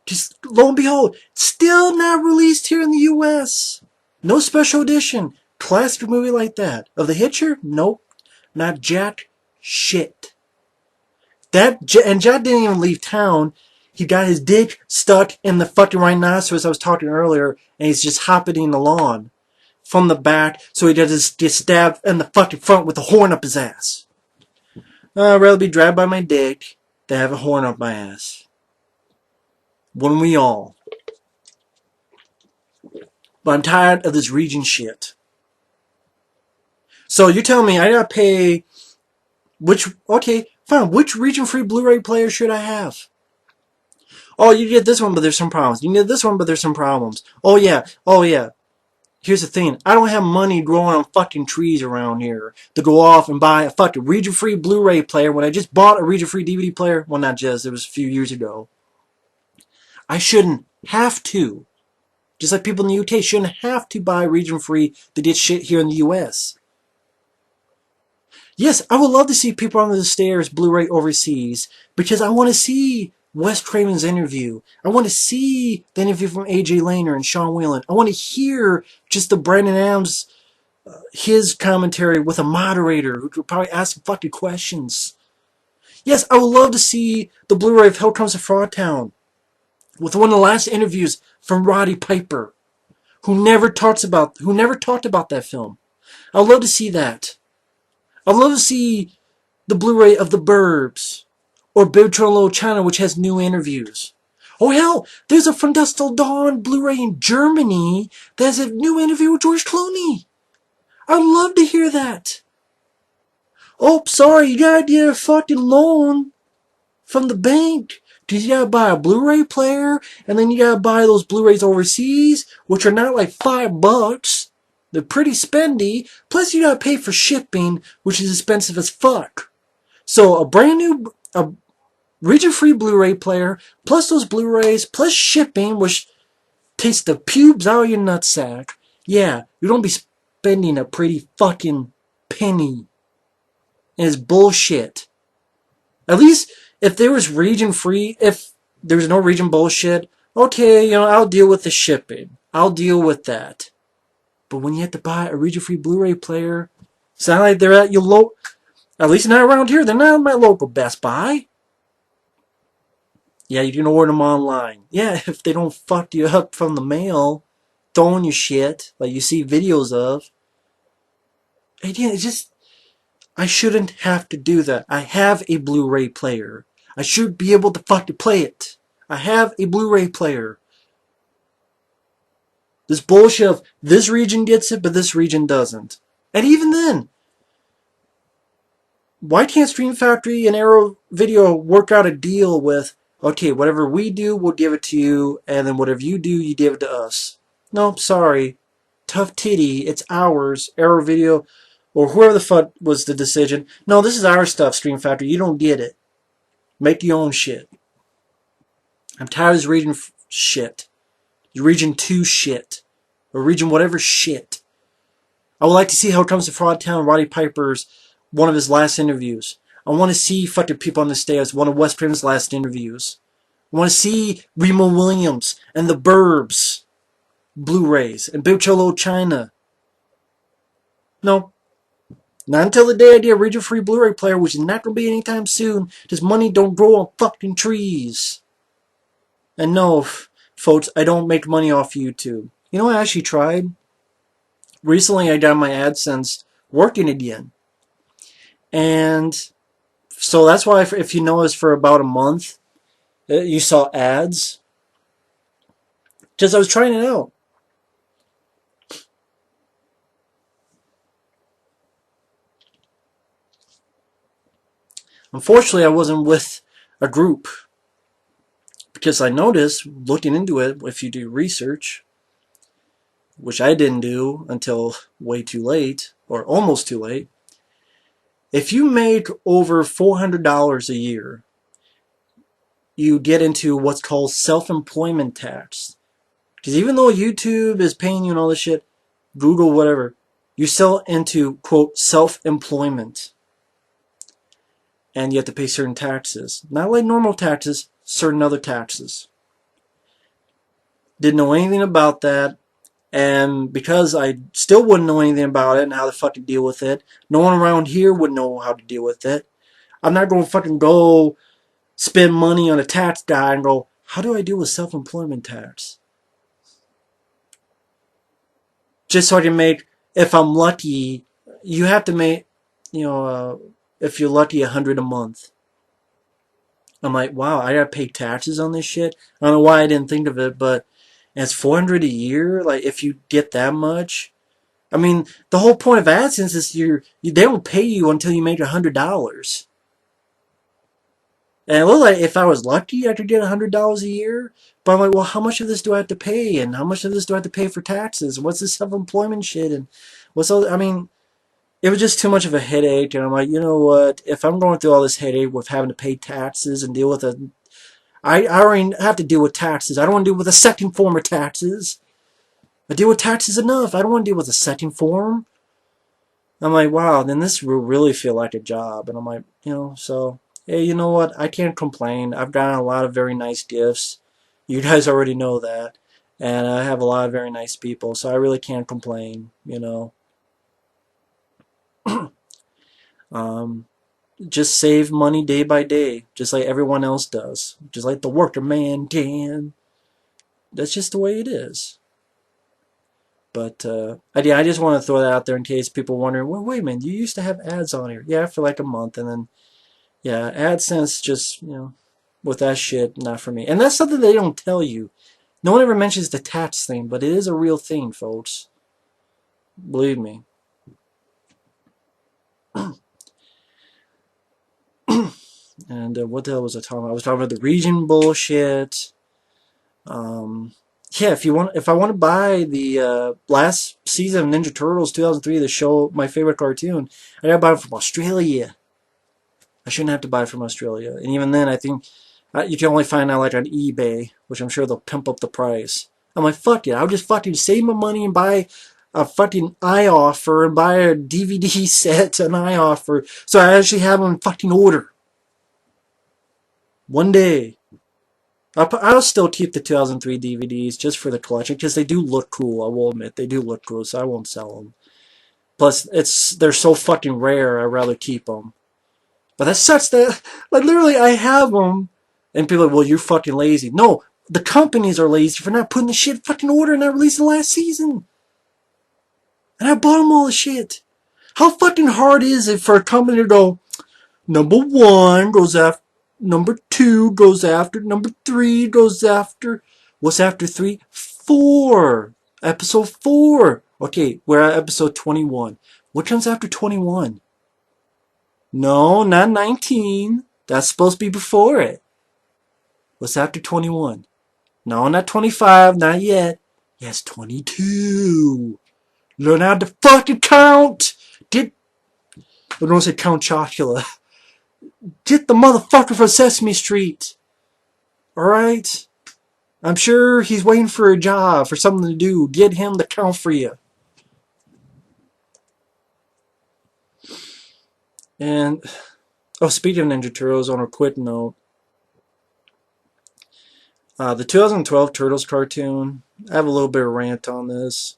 Just lo and behold, still not released here in the US. No special edition. Classic movie like that. Of The Hitcher? Nope. Not jack shit. And Jack didn't even leave town. He got his dick stuck in the fucking rhinoceros I was talking earlier, and he's just hopping in the lawn from the back, so he doesn't get stabbed in the fucking front with a horn up his ass. I'd rather be dragged by my dick than have a horn up my ass. Wouldn't we all? But I'm tired of this region shit. So you're telling me I gotta pay which region-free Blu-ray player should I have? Oh, you get this one, but there's some problems. You get this one, but there's some problems. Oh yeah. Here's the thing. I don't have money growing on fucking trees around here to go off and buy a fucking region-free Blu-ray player when I just bought a region-free DVD player. Well, not just. It was a few years ago. I shouldn't have to. Just like people in the UK shouldn't have to buy region-free to get shit here in the US. Yes, I would love to see people under the stairs Blu-ray overseas because I want to see Wes Craven's interview. I want to see the interview from AJ Layner and Sean Whalen. I want to hear just the Brandon Adams, his commentary with a moderator who could probably ask some fucking questions. Yes, I would love to see the Blu-ray of Hell Comes to Frogtown with one of the last interviews from Roddy Piper, who never talked about that film. I would love to see that. I would love to see the Blu-ray of the Burbs or Big Trouble in Little China, which has new interviews. Oh hell, there's a From Dusk Till Dawn Blu-ray in Germany that has a new interview with George Clooney. I'd love to hear that. Oh, sorry, you gotta get a fucking loan from the bank. Because you gotta buy a Blu-ray player, and then you gotta buy those Blu-rays overseas, which are not like $5. They're pretty spendy. Plus you gotta pay for shipping, which is expensive as fuck. So a brand new, region-free Blu-ray player, plus those Blu-rays, plus shipping, which takes the pubes out of your nutsack. Yeah, you don't be spending a pretty fucking penny. And it's bullshit. At least, if there was region-free, if there was no region bullshit, okay, I'll deal with the shipping. I'll deal with that. But when you have to buy a region-free Blu-ray player, it's not like they're at your local, at least not around here, they're not at my local Best Buy. Yeah, you can order them online. Yeah, if they don't fuck you up from the mail, throwing you shit, like you see videos of. Again, it's just, I shouldn't have to do that. I have a Blu-ray player. I should be able to fucking play it. I have a Blu-ray player. This bullshit of this region gets it, but this region doesn't. And even then, why can't Stream Factory and Arrow Video work out a deal with, okay, whatever we do, we'll give it to you, and then whatever you do, you give it to us? No, sorry. Tough titty, it's ours. Arrow Video, or whoever the fuck was the decision. No, this is our stuff, Stream Factory. You don't get it. Make your own shit. I'm tired of this region shit. Region 2 shit. Or region whatever shit. I would like to see how it comes to Frogtown, Roddy Piper's, one of his last interviews. I want to see fucking people on the stairs, one of Wes Craven's last interviews. I want to see Remo Williams and the Burbs Blu-rays and Big Trouble in Little China. No. Not until the day I get a region-free Blu-ray player, which is not going to be anytime soon, because money don't grow on fucking trees. And no, folks, I don't make money off YouTube. You know what I actually tried? Recently I got my AdSense working again. And so that's why, if you notice, for about a month, you saw ads. Because I was trying it out. Unfortunately, I wasn't with a group. Because I noticed, looking into it, if you do research, which I didn't do until way too late, or almost too late, if you make over $400 a year, you get into what's called self-employment tax. Because even though YouTube is paying you and all this shit, Google, whatever, you sell into, quote, self-employment. And you have to pay certain taxes. Not like normal taxes, certain other taxes. Didn't know anything about that. And because I still wouldn't know anything about it and how to fucking deal with it, no one around here would know how to deal with it. I'm not going to fucking go spend money on a tax guy and go, how do I deal with self-employment tax? Just so I can make, if I'm lucky, you have to make, if you're lucky, $100 a month. I'm like, wow, I gotta pay taxes on this shit? I don't know why I didn't think of it, but it's $400 a year? Like, if you get that much? I mean, the whole point of AdSense is they don't pay you until you make $100. And it looked like if I was lucky, I could get $100 a year. But I'm like, well, how much of this do I have to pay? And how much of this do I have to pay for taxes? What's this self-employment shit? And what's all, I mean, it was just too much of a headache. And I'm like, you know what? If I'm going through all this headache with having to pay taxes and deal with it, I already have to deal with taxes. I don't want to deal with a second form of taxes. I deal with taxes enough. I don't want to deal with a second form. I'm like, wow, then this will really feel like a job. And I'm like, so hey, you know what? I can't complain. I've gotten a lot of very nice gifts. You guys already know that. And I have a lot of very nice people, so I really can't complain, you know. Um, just save money day by day, just like everyone else does. Just like the worker man can. That's just the way it is. But I just want to throw that out there in case people wondering, well, wait a minute, you used to have ads on here. Yeah, for like a month, and then, yeah, AdSense just, with that shit, not for me. And that's something they don't tell you. No one ever mentions the tax thing, but it is a real thing, folks. Believe me. And what the hell was I talking about? I was talking about the region bullshit. Yeah, if I want to buy the last season of Ninja Turtles 2003, the show, my favorite cartoon, I gotta buy it from Australia. I shouldn't have to buy it from Australia. And even then, I think you can only find out like on eBay, which I'm sure they'll pimp up the price. I'm like, fuck it. I'll just fucking save my money and buy a fucking ioffer and buy a DVD set, an ioffer, so I actually have them in fucking order. One day. I'll still keep the 2003 DVDs just for the collection because they do look cool. I will admit they do look cool, so I won't sell them. Plus, they're so fucking rare. I'd rather keep them. But that sucks. That like literally, I have them, and people are like, "Well, you're fucking lazy." No, the companies are lazy for not putting the shit in fucking order and not releasing the last season. And I bought them all the shit. How fucking hard is it for a company to go? Number one goes after number two, goes after number three, goes after what's after three? 4. Episode 4. Okay, we're at episode 21. What comes after 21? No, not 19. That's supposed to be before it. What's after 21? No, not 25, not yet. Yes, 22. Learn how to fucking count. I don't say Count Chocula. Get the motherfucker from Sesame Street. Alright? I'm sure he's waiting for a job, for something to do. Get him to count for you. And, speaking of Ninja Turtles, on a quick note, the 2012 Turtles cartoon, I have a little bit of rant on this.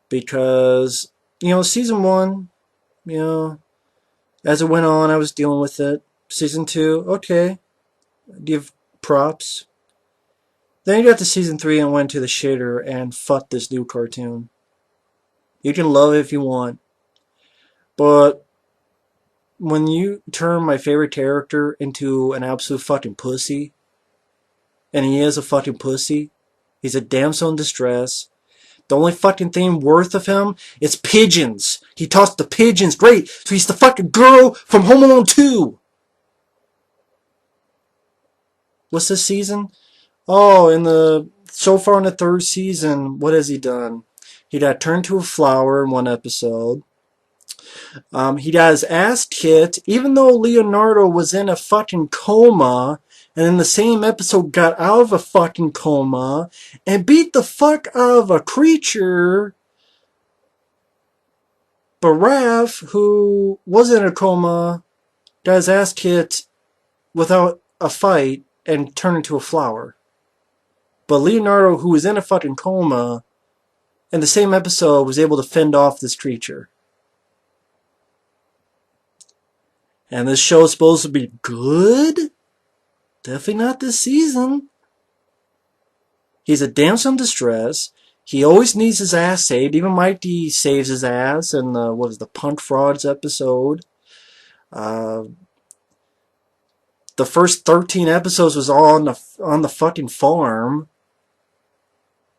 Because, season 1, as it went on, I was dealing with it. Season 2, okay, give props. Then you got to season 3 and went to the shitter and fuck this new cartoon. You can love it if you want. But when you turn my favorite character into an absolute fucking pussy, and he is a fucking pussy, he's a damsel in distress. The only fucking thing worth of him is pigeons. He tossed the pigeons. Great. So he's the fucking girl from Home Alone 2. What's this season? Oh, so far in the 3rd season, what has he done? He got turned to a flower in one episode. He got his ass kicked, even though Leonardo was in a fucking coma, and in the same episode got out of a fucking coma, and beat the fuck out of a creature, but Raph, who was in a coma, got his ass kicked without a fight, and turned into a flower. But Leonardo, who was in a fucking coma, in the same episode was able to fend off this creature. And this show is supposed to be good? Definitely not this season. He's a damsel in distress. He always needs his ass saved. Even Mikey saves his ass in the Punk Frauds episode. The first 13 episodes was all on the fucking farm,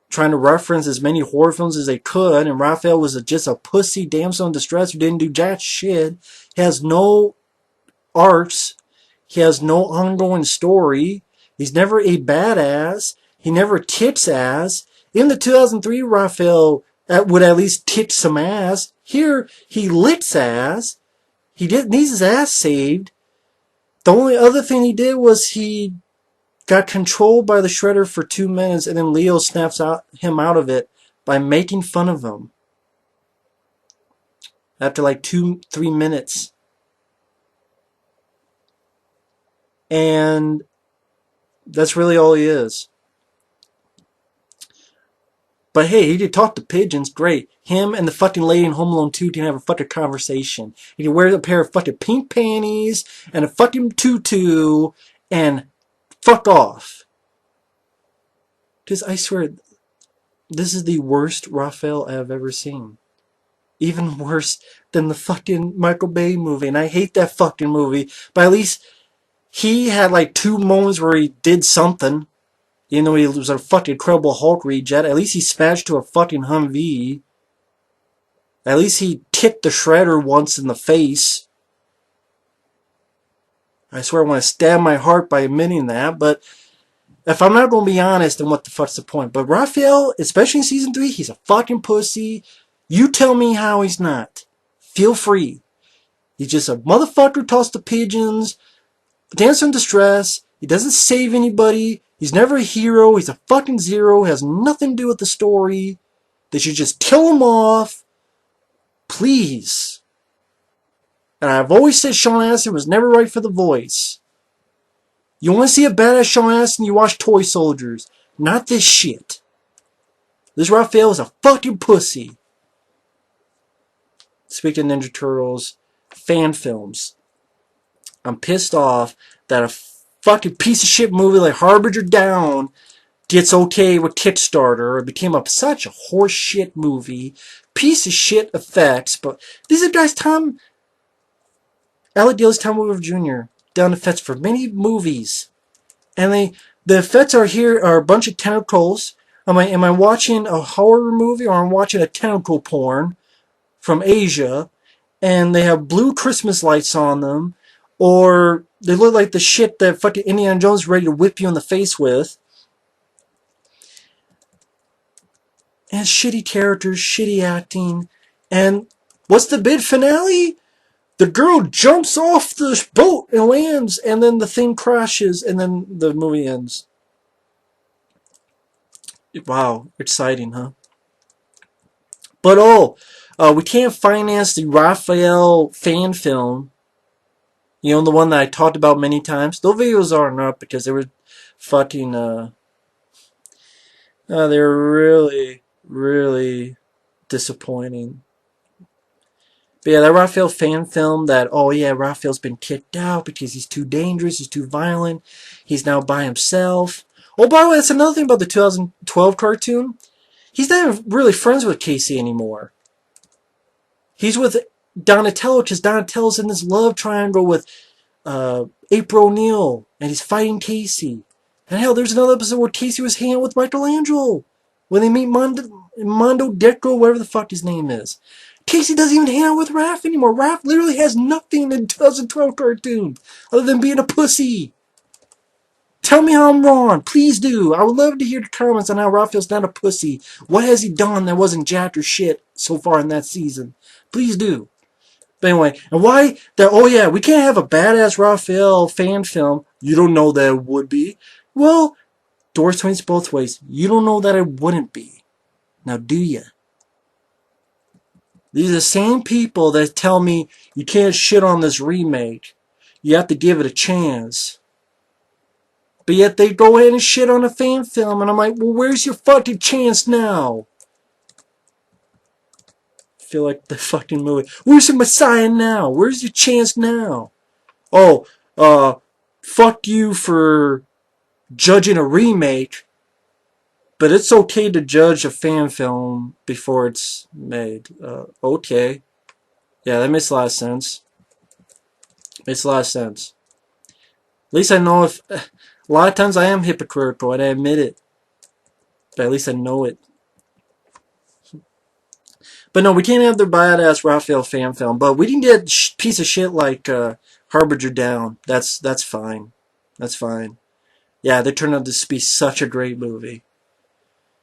trying to reference as many horror films as they could, and Raphael was just a pussy damsel in distress who didn't do jack shit. He has no arcs. He has no ongoing story. He's never a badass. He never kicks ass. In the 2003, Raphael would at least kick some ass. Here, he licks ass. He needs his ass saved. The only other thing he did was he got controlled by the Shredder for 2 minutes, and then Leo snaps him out of it by making fun of him. After like 2-3 minutes. And that's really all he is. But hey, he could talk to pigeons, great. Him and the fucking lady in Home Alone 2 can have a fucking conversation. He can wear a pair of fucking pink panties and a fucking tutu and fuck off. Because I swear, this is the worst Raphael I have ever seen. Even worse than the fucking Michael Bay movie. And I hate that fucking movie. But at least he had like 2 moments where he did something. Even though he was a fucking Incredible Hulk reject. At least he smashed to a fucking Humvee. At least he kicked the Shredder once in the face. I swear I want to stab my heart by admitting that. But if I'm not going to be honest, then what the fuck's the point? But Raphael, especially in Season 3, he's a fucking pussy. You tell me how he's not. Feel free. He's just a motherfucker tossed to pigeons. Dancer in distress. He doesn't save anybody. He's never a hero. He's a fucking zero. Has nothing to do with the story. They should just kill him off. Please. And I've always said Sean Astin was never right for the voice. You want to see a badass Sean Astin, you watch Toy Soldiers. Not this shit. This Raphael is a fucking pussy. Speaking of Ninja Turtles, fan films. I'm pissed off that a fucking piece of shit movie like Harbinger Down gets okay with Kickstarter. It became such a horse shit movie. Piece of shit effects. But these are guys, Alec Gill's Tom Weaver Jr. done effects for many movies. And the effects are a bunch of tentacles. Am I watching a horror movie or I'm watching a tentacle porn from Asia? And they have blue Christmas lights on them. Or they look like the shit that fucking Indiana Jones is ready to whip you in the face with. And shitty characters, shitty acting. And what's the big finale? The girl jumps off the boat and lands, and then the thing crashes, and then the movie ends. Wow, exciting, huh? But we can't finance the Raphael fan film. You know, the one that I talked about many times. Those videos aren't up because they were fucking, they were really, really disappointing. But yeah, that Raphael fan film that, oh yeah, Raphael's been kicked out because he's too dangerous, he's too violent, he's now by himself. Oh, by the way, that's another thing about the 2012 cartoon. He's not really friends with Casey anymore. He's with Donatello because Donatello's in this love triangle with April O'Neil, and he's fighting Casey. And hell, there's another episode where Casey was hanging out with Michelangelo when they meet Mondo Deco, whatever the fuck his name is. Casey doesn't even hang out with Raph anymore. Raph literally has nothing in 2012 cartoon other than being a pussy. Tell me how I'm wrong. Please do. I would love to hear the comments on how Raphael's not a pussy. What has he done that wasn't jack or shit so far in that season? Please do. But anyway, and why that, oh yeah, we can't have a badass Raphael fan film. You don't know that it would be. Well, doors swings both ways. You don't know that it wouldn't be. Now do ya? These are the same people that tell me you can't shit on this remake. You have to give it a chance. But yet they go ahead and shit on a fan film, and I'm like, well, where's your fucking chance now? I feel like the fucking movie. Where's the Messiah now? Where's your chance now? Oh, fuck you for judging a remake, but it's okay to judge a fan film before it's made. Okay. Yeah, that makes a lot of sense. Makes a lot of sense. At least I know if... A lot of times I am hypocritical, and I admit it. But at least I know it. But no, we can't have the badass Raphael fan film. But we can get piece of shit like Harbinger Down. That's fine. That's fine. Yeah, they turned out to be such a great movie.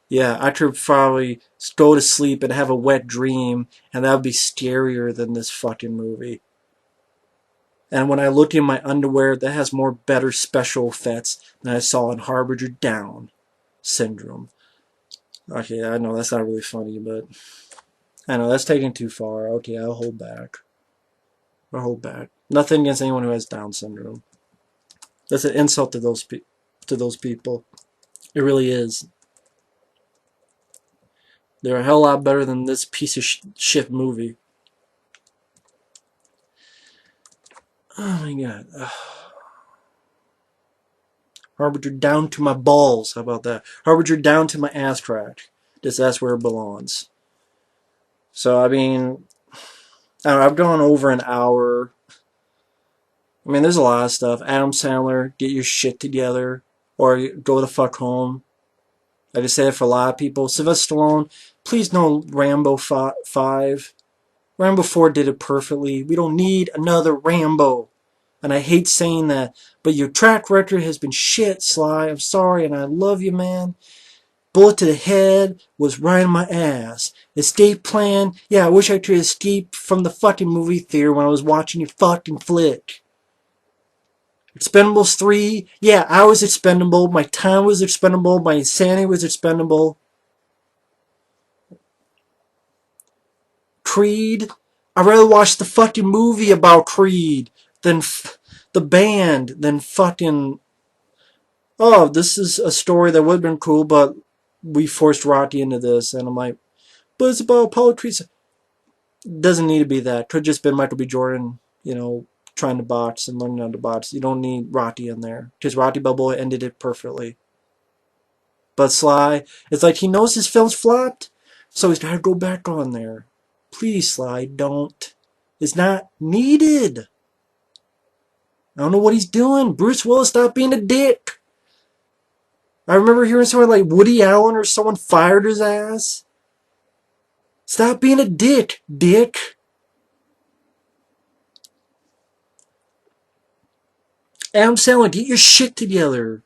Yeah, I could probably go to sleep and have a wet dream, and that would be scarier than this fucking movie. And when I look in my underwear, that has more better special effects than I saw in Harbinger Down Syndrome. Okay, I know that's not really funny, but I know that's taking too far. Okay, I'll hold back. I'll hold back. Nothing against anyone who has Down syndrome. That's an insult to those people. It really is. They're a hell lot better than this piece of shit movie. Oh my god. Harbinger down to my balls. How about that? Harbinger down to my ass crack. That's where it belongs. So, I mean, I've gone over an hour. I mean, there's a lot of stuff. Adam Sandler, get your shit together. Or go the fuck home. I just say it for a lot of people. Sylvester Stallone, please no Rambo 5. Rambo 4 did it perfectly. We don't need another Rambo. And I hate saying that, but your track record has been shit, Sly. I'm sorry, and I love you, man. Bullet to the head was right in my ass. Escape plan, yeah, I wish I could escape from the fucking movie theater when I was watching your fucking flick. Expendables 3, yeah, I was expendable. My time was expendable. My insanity was expendable. Creed, I'd rather watch the fucking movie about Creed than the band than fucking... Oh, this is a story that would have been cool, but we forced Rocky into this. And I'm like, but it's about Apollo Creed. Doesn't need to be that. Could just been Michael B. Jordan, trying to box and learning how to box. You don't need Rocky in there. Because Rocky Balboa ended it perfectly. But Sly, it's like he knows his film's flopped, so he's got to go back on there. Please, Sly, don't. It's not needed. I don't know what he's doing. Bruce Willis, stop being a dick. I remember hearing someone like Woody Allen or someone fired his ass. Stop being a dick, dick. Adam Sandler, get your shit together.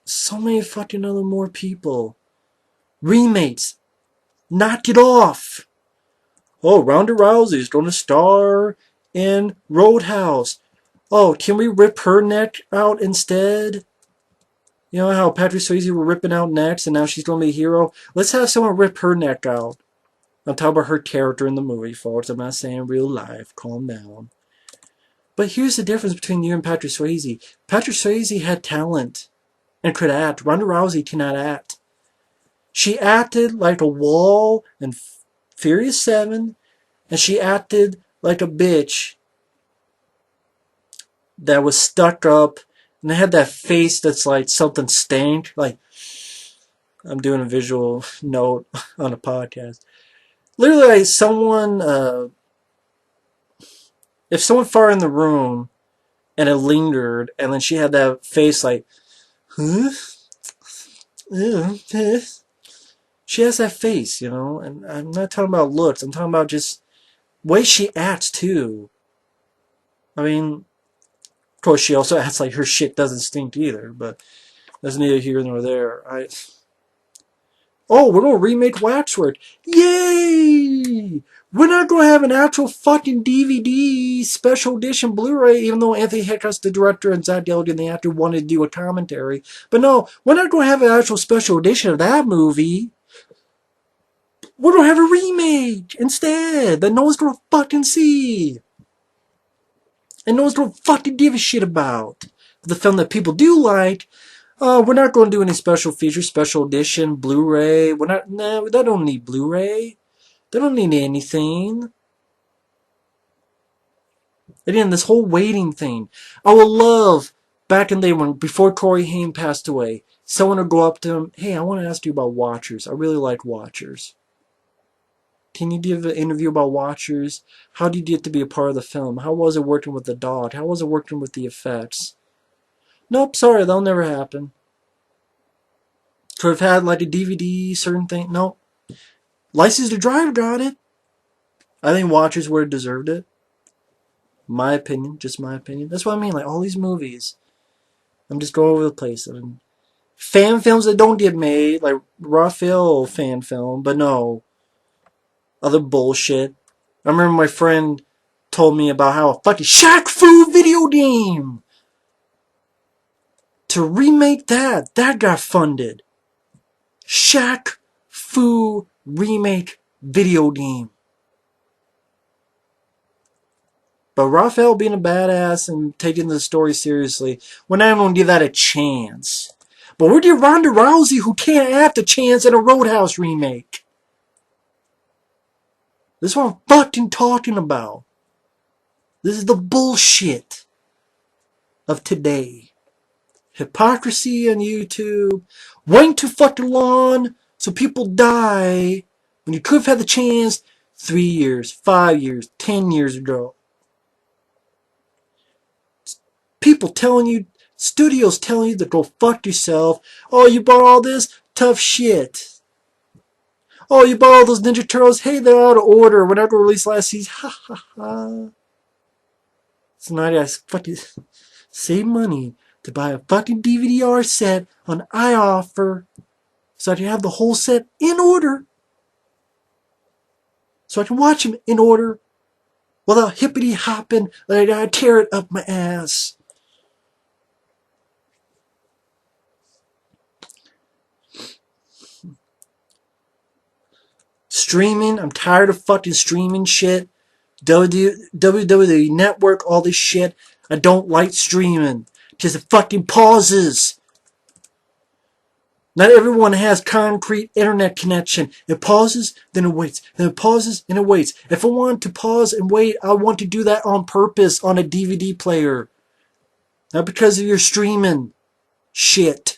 So many fucking other more people. Remakes. Knock it off. Oh, Ronda Rousey's going to star in Roadhouse. Oh, can we rip her neck out instead? You know how Patrick Swayze were ripping out necks and now she's going to be a hero? Let's have someone rip her neck out. I'm talking about her character in the movie, folks. I'm not saying real life. Calm down. But here's the difference between you and Patrick Swayze. Patrick Swayze had talent and could act. Ronda Rousey cannot act. She acted like a wall in Furious 7, and she acted like a bitch that was stuck up, and they had that face that's like something stank. Like, I'm doing a visual note on a podcast. Literally, like someone, if someone far in the room and it lingered, and then she had that face like, huh? She has that face, and I'm not talking about looks. I'm talking about just way she acts too. I mean, of course, she also acts like her shit doesn't stink either, but that's neither here nor there. Oh, we're gonna remake Waxwork. Yay! We're not gonna have an actual fucking DVD special edition Blu-ray, even though Anthony Hickox, the director, and Zach Gilligan, the actor, wanted to do a commentary. But no, we're not gonna have an actual special edition of that movie. We're gonna have a remake instead that no one's gonna fucking see. And no one's gonna fucking give a shit about. The film that people do like, we're not going to do any special features, special edition, Blu-ray. They don't need Blu-ray. They don't need anything. Again, this whole waiting thing. I would love, back in the day before Corey Haim passed away, someone would go up to him, hey, I want to ask you about Watchers. I really like Watchers. Can you give an interview about Watchers? How did you get to be a part of the film? How was it working with the dog? How was it working with the effects? Nope, sorry, that'll never happen. Could have had like a DVD, certain thing. Nope. License to Drive got it. I think Watchers would have deserved it. My opinion, just my opinion. That's what I mean, like all these movies. I'm just going over the place. I mean, fan films that don't get made, like Raphael fan film, but no. Other bullshit. I remember my friend told me about how a fucking Shaq Fu video game. To remake that got funded. Shaq Fu remake video game. But Raphael being a badass and taking the story seriously, we're not even going to give that a chance. But we're dear Ronda Rousey, who can't act a chance in a Roadhouse remake. This is what I'm fucking talking about. This is the bullshit of today. Hypocrisy on YouTube. Waiting too fucking long so people die when you could have had the chance 3 years, 5 years, 10 years ago. People telling you, studios telling you to go fuck yourself. Oh, you bought all this? Tough shit. Oh, you bought all those Ninja Turtles? Hey, they're out of order. Whenever released last season. Ha ha ha. So now I gotta fucking save money to buy a fucking DVD-R set on ioffer so I can have the whole set in order. So I can watch them in order without hippity-hopping that I gotta tear it up my ass. Streaming, I'm tired of fucking streaming shit. WWE Network, all this shit. I don't like streaming because it fucking pauses. Not everyone has concrete internet connection. It pauses, then it waits. Then it pauses, and it waits. If I want to pause and wait, I want to do that on purpose on a DVD player. Not because of your streaming shit.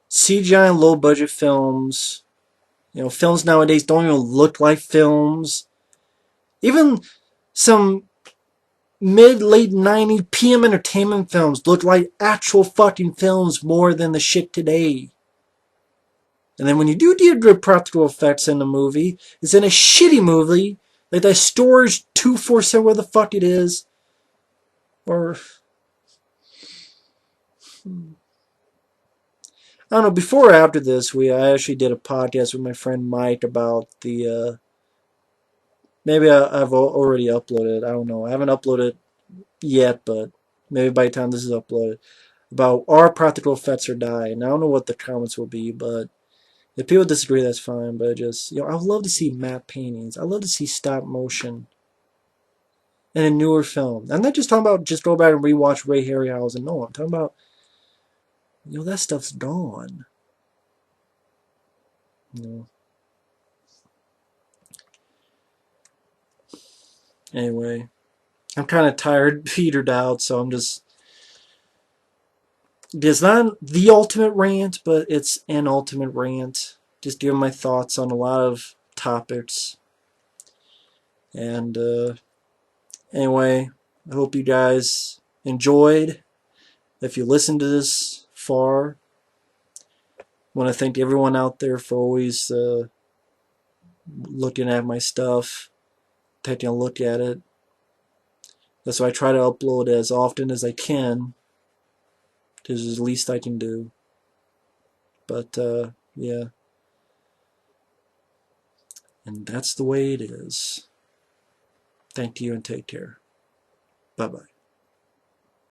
CGI and low-budget films. You know, films nowadays don't even look like films. Even some mid-late 90s PM entertainment films look like actual fucking films more than the shit today. And then when you do good practical effects in the movie, it's in a shitty movie, like that Storage 247, where the fuck it is. Or I don't know, before or after this, I actually did a podcast with my friend Mike about the, maybe I've already uploaded, I don't know, I haven't uploaded yet, but maybe by the time this is uploaded, about are practical effects or die, and I don't know what the comments will be, but if people disagree, that's fine, but just, you know, I would love to see matte paintings, I love to see stop motion in a newer film. I'm not just talking about just go back and rewatch Ray Harryhausen, no, I'm talking about, you know, that stuff's gone. You know. Anyway, I'm kind of tired, petered out, so I'm just... It's not the ultimate rant, but it's an ultimate rant. Just giving my thoughts on a lot of topics. And anyway, I hope you guys enjoyed. If you listened to this far, I want to thank everyone out there for always looking at my stuff, taking a look at it. That's why I try to upload as often as I can. This is the least I can do. But, yeah. And that's the way it is. Thank you and take care. Bye-bye.